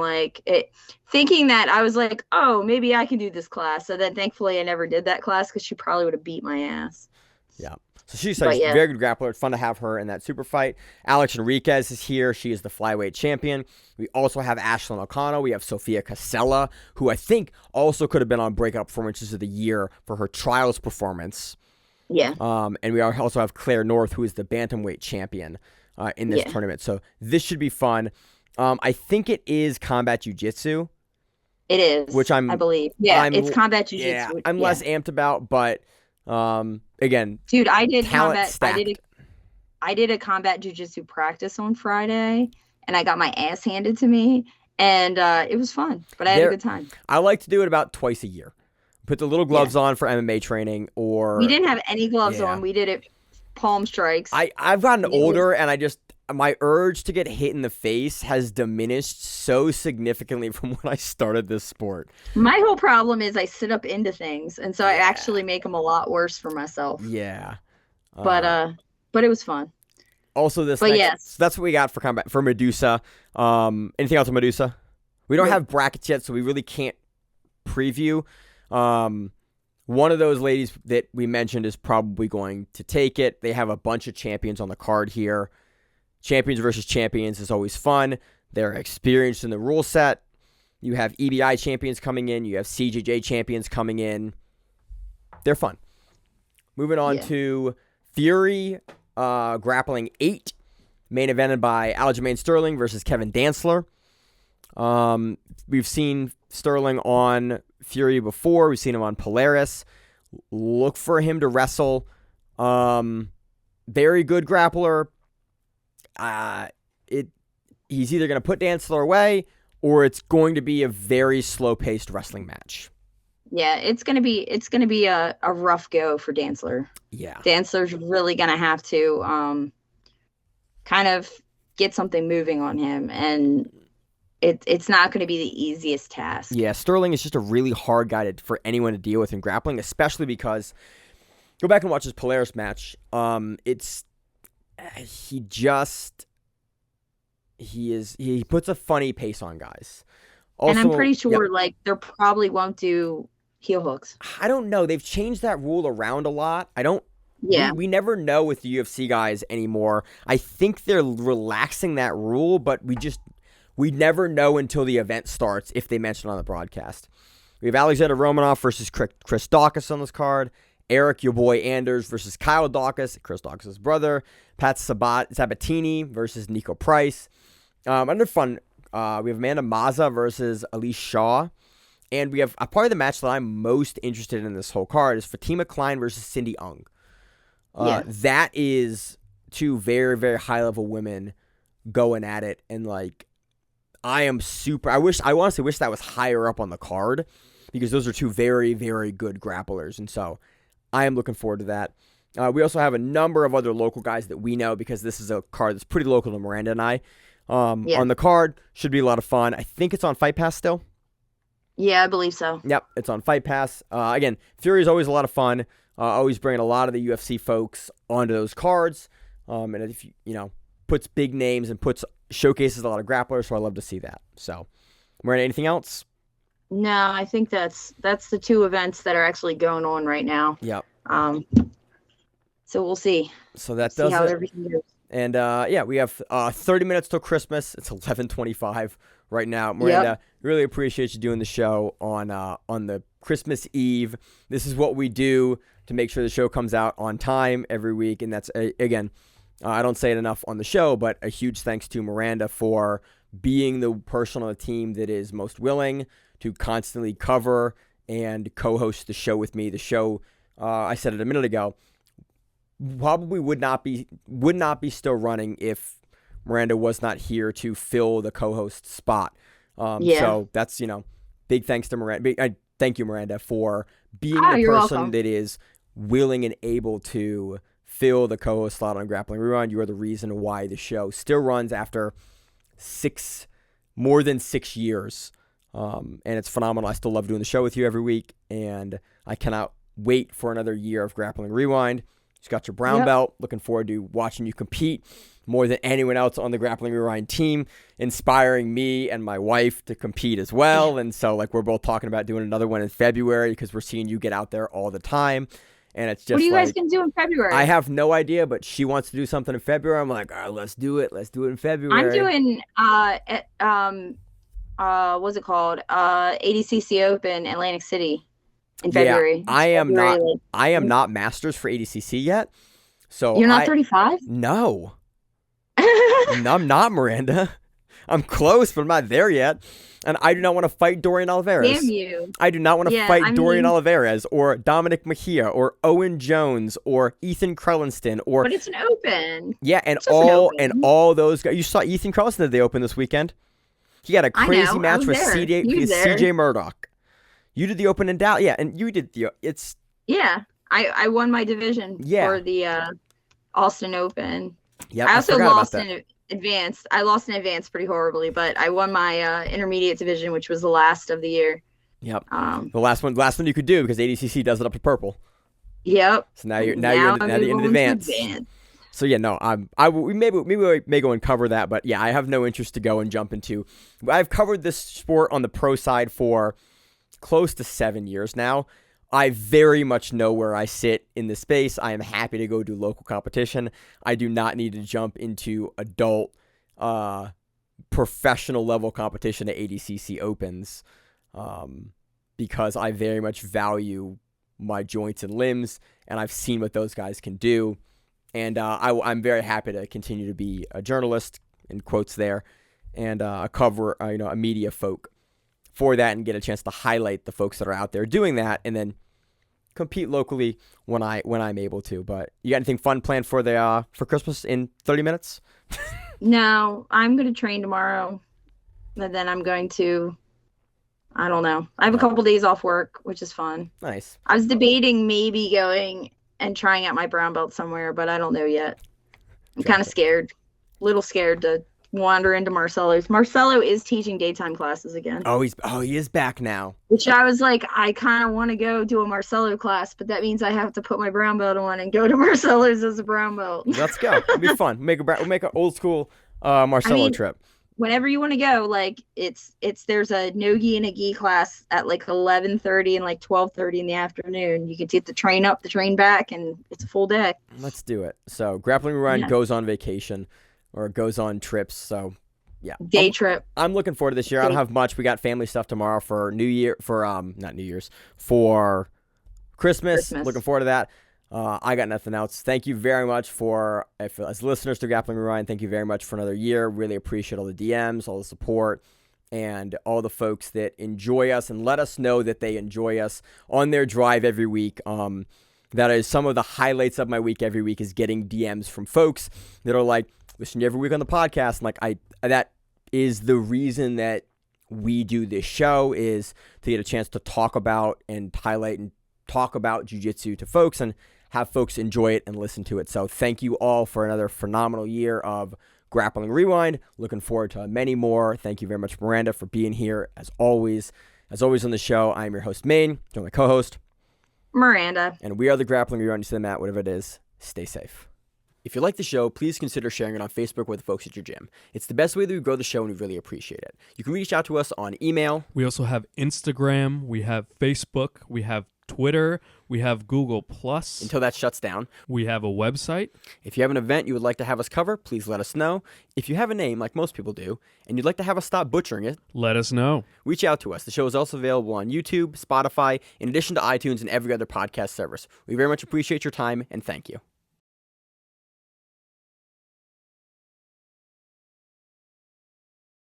thinking that I was like, oh, maybe I can do this class. So then, thankfully, I never did that class because she probably would have beat my ass. Yeah. So she's a very good grappler. It's fun to have her in that super fight. Alex Enriquez is here. She is the flyweight champion. We also have Ashlyn O'Connell. We have Sofia Casella, who I think also could have been on Breakout Performances of the Year for her trials performance. Yeah. And we also have Claire North, who is the bantamweight champion in this tournament. So this should be fun. I think it is combat jiu-jitsu. It is, which I believe. Yeah, it's combat jiu-jitsu. Yeah, I'm less amped about, but again, dude, I did combat. Stacked. I did a combat jiu-jitsu practice on Friday, and I got my ass handed to me, and it was fun. But I had a good time. I like to do it about twice a year. Put the little gloves on for MMA training, or we didn't have any gloves on. We did it palm strikes. I've gotten older, and my urge to get hit in the face has diminished so significantly from when I started this sport. My whole problem is I sit up into things, and so I actually make them a lot worse for myself. Yeah. But it was fun. Also, this But next, yes. so that's what we got for combat for Medusa. Anything else on Medusa? We don't have brackets yet, so we really can't preview. One of those ladies that we mentioned is probably going to take it. They have a bunch of champions on the card here. Champions versus champions is always fun. They're experienced in the rule set. You have EBI champions coming in. You have CJJ champions coming in. They're fun. Moving on to Fury Grappling 8. Main evented by Aljamain Sterling versus Kevin Dantzler. We've seen Sterling on Fury before. We've seen him on Polaris. Look for him to wrestle. Very good grappler. He's either going to put Dantzler away or it's going to be a very slow-paced wrestling match. Yeah, it's gonna be a rough go for Dantzler. Yeah. Dantzler's really gonna have to kind of get something moving on him, and it's not gonna be the easiest task. Yeah, Sterling is just a really hard guy for anyone to deal with in grappling, especially because go back and watch his Polaris match. He puts a funny pace on guys. Also, and I'm pretty sure there probably won't do heel hooks. I don't know. They've changed that rule around a lot. Yeah. We never know with the UFC guys anymore. I think they're relaxing that rule, but we never know until the event starts if they mention it on the broadcast. We have Alexander Romanov versus Chris Dawkins on this card. Eric, your boy Anders versus Kyle Dawkins, Chris Dawkins' brother. Pat Sabatini versus Nico Price. Another fun. We have Amanda Maza versus Elise Shaw. And we have probably the match that I'm most interested in this whole card is Fatima Klein versus Cindy Ung. That is two very, very high-level women going at it. And, I honestly wish that was higher up on the card because those are two very, very good grapplers. And so I am looking forward to that. We also have a number of other local guys that we know because this is a card that's pretty local to Miranda and I. On the card, should be a lot of fun. I think it's on Fight Pass still. Yeah, I believe so. Yep, it's on Fight Pass. Again, Fury is always a lot of fun. Always bringing a lot of the UFC folks onto those cards. And if puts big names and showcases a lot of grapplers, so I love to see that. So, Miranda, anything else? No, I think that's the two events that are actually going on right now. Yep. So we'll see. So that see does how it. everything goes. And we have 30 minutes till Christmas. It's 11:25 right now. Miranda, really appreciate you doing the show on the Christmas Eve. This is what we do to make sure the show comes out on time every week. And that's again, I don't say it enough on the show, but a huge thanks to Miranda for being the person on the team that is most willing to constantly cover and co-host the show with me. The show, I said it a minute ago, probably would not be still running if Miranda was not here to fill the co-host spot. So that's, big thanks to Miranda. Thank you, Miranda, for being the person that is willing and able to fill the co-host slot on Grappling Rewind. You are the reason why the show still runs after more than 6 years. And it's phenomenal. I still love doing the show with you every week, and I cannot wait for another year of Grappling Rewind. You got your brown belt. Looking forward to watching you compete more than anyone else on the Grappling Rewind team, inspiring me and my wife to compete as well. And so, we're both talking about doing another one in February because we're seeing you get out there all the time. And it's just what are you guys going to do in February? I have no idea, but she wants to do something in February. I'm like, all right, let's do it. Let's do it in February. I'm doing, what's it called? ADCC Open Atlantic City. In February. I am not masters for ADCC yet. So you're not 35? No. No, I'm not, Miranda. I'm close, but I'm not there yet. And I do not want to fight Dorian Alvarez. Damn you. I do not want to fight Dorian Alvarez or Dominic Mejia or Owen Jones or Ethan Krellinston or. But it's an open. Yeah, and all those guys. You saw Ethan Krellinston at the Open this weekend. He had a crazy match with CJ Murdoch. You did the Open in Dallas. Yeah, and you did Yeah, I won my division for the Austin Open. Yeah, I also lost in advanced. I lost in advanced pretty horribly, but I won my intermediate division, which was the last of the year. Yep. The last one you could do because ADCC does it up to purple. Yep. So now you're Now in I move on to advance. advanced. So yeah, no, we may go and cover that, but yeah, I have no interest to go and jump into. I've covered this sport on the pro side for close to 7 years now. I very much know where I sit in the space. I am happy to go do local competition. I do not need to jump into adult, professional level competition at ADCC Opens, because I very much value my joints and limbs, and I've seen what those guys can do. And I'm very happy to continue to be a journalist, in quotes there, and a media folk for that, and get a chance to highlight the folks that are out there doing that, and then compete locally when I'm able to. But you got anything fun planned for Christmas in 30 minutes? No, I'm going to train tomorrow, and then I'm going to, I don't know. I have a couple days off work, which is fun. Nice. I was debating maybe going and trying out my brown belt somewhere, but I don't know yet. I'm kind of scared, a little scared to wander into Marcelo's. Marcelo is teaching daytime classes again. He is back now. Which I was like, I kind of want to go do a Marcelo class, but that means I have to put my brown belt on and go to Marcelo's as a brown belt. Let's go. It'll be fun. We'll make an old school Marcelo trip. Whenever you want to go, like there's a no-gi and a gi class at like 11:30 and like 12:30 in the afternoon. You can get the train up, the train back, and it's a full day. Let's do it. So Grappling Rewind goes on vacation or goes on trips. So yeah, day trip. I'm looking forward to this year. I don't have much. We got family stuff tomorrow for for Christmas. Looking forward to that. I got nothing else. Thank you very much as listeners to Grappling Rewind. Thank you very much for another year. Really appreciate all the DMs, all the support, and all the folks that enjoy us and let us know that they enjoy us on their drive every week. That is some of the highlights of my week every week, is getting DMs from folks that are like, listen to you every week on the podcast. And like, that is the reason that we do this show, is to get a chance to talk about and highlight and talk about jiu-jitsu to folks and have folks enjoy it and listen to it. So thank you all for another phenomenal year of Grappling Rewind. Looking forward to many more. Thank you very much, Miranda, for being here as always. As always on the show, I'm your host, Maine, joined my co-host, Miranda. And we are the Grappling Rewind. You see the mat, whatever it is, stay safe. If you like the show, please consider sharing it on Facebook with the folks at your gym. It's the best way that we grow the show, and we really appreciate it. You can reach out to us on email. We also have Instagram. We have Facebook. We have Twitter. We have Google+. Until that shuts down. We have a website. If you have an event you would like to have us cover, please let us know. If you have a name, like most people do, and you'd like to have us stop butchering it, let us know. Reach out to us. The show is also available on YouTube, Spotify, in addition to iTunes and every other podcast service. We very much appreciate your time, and thank you.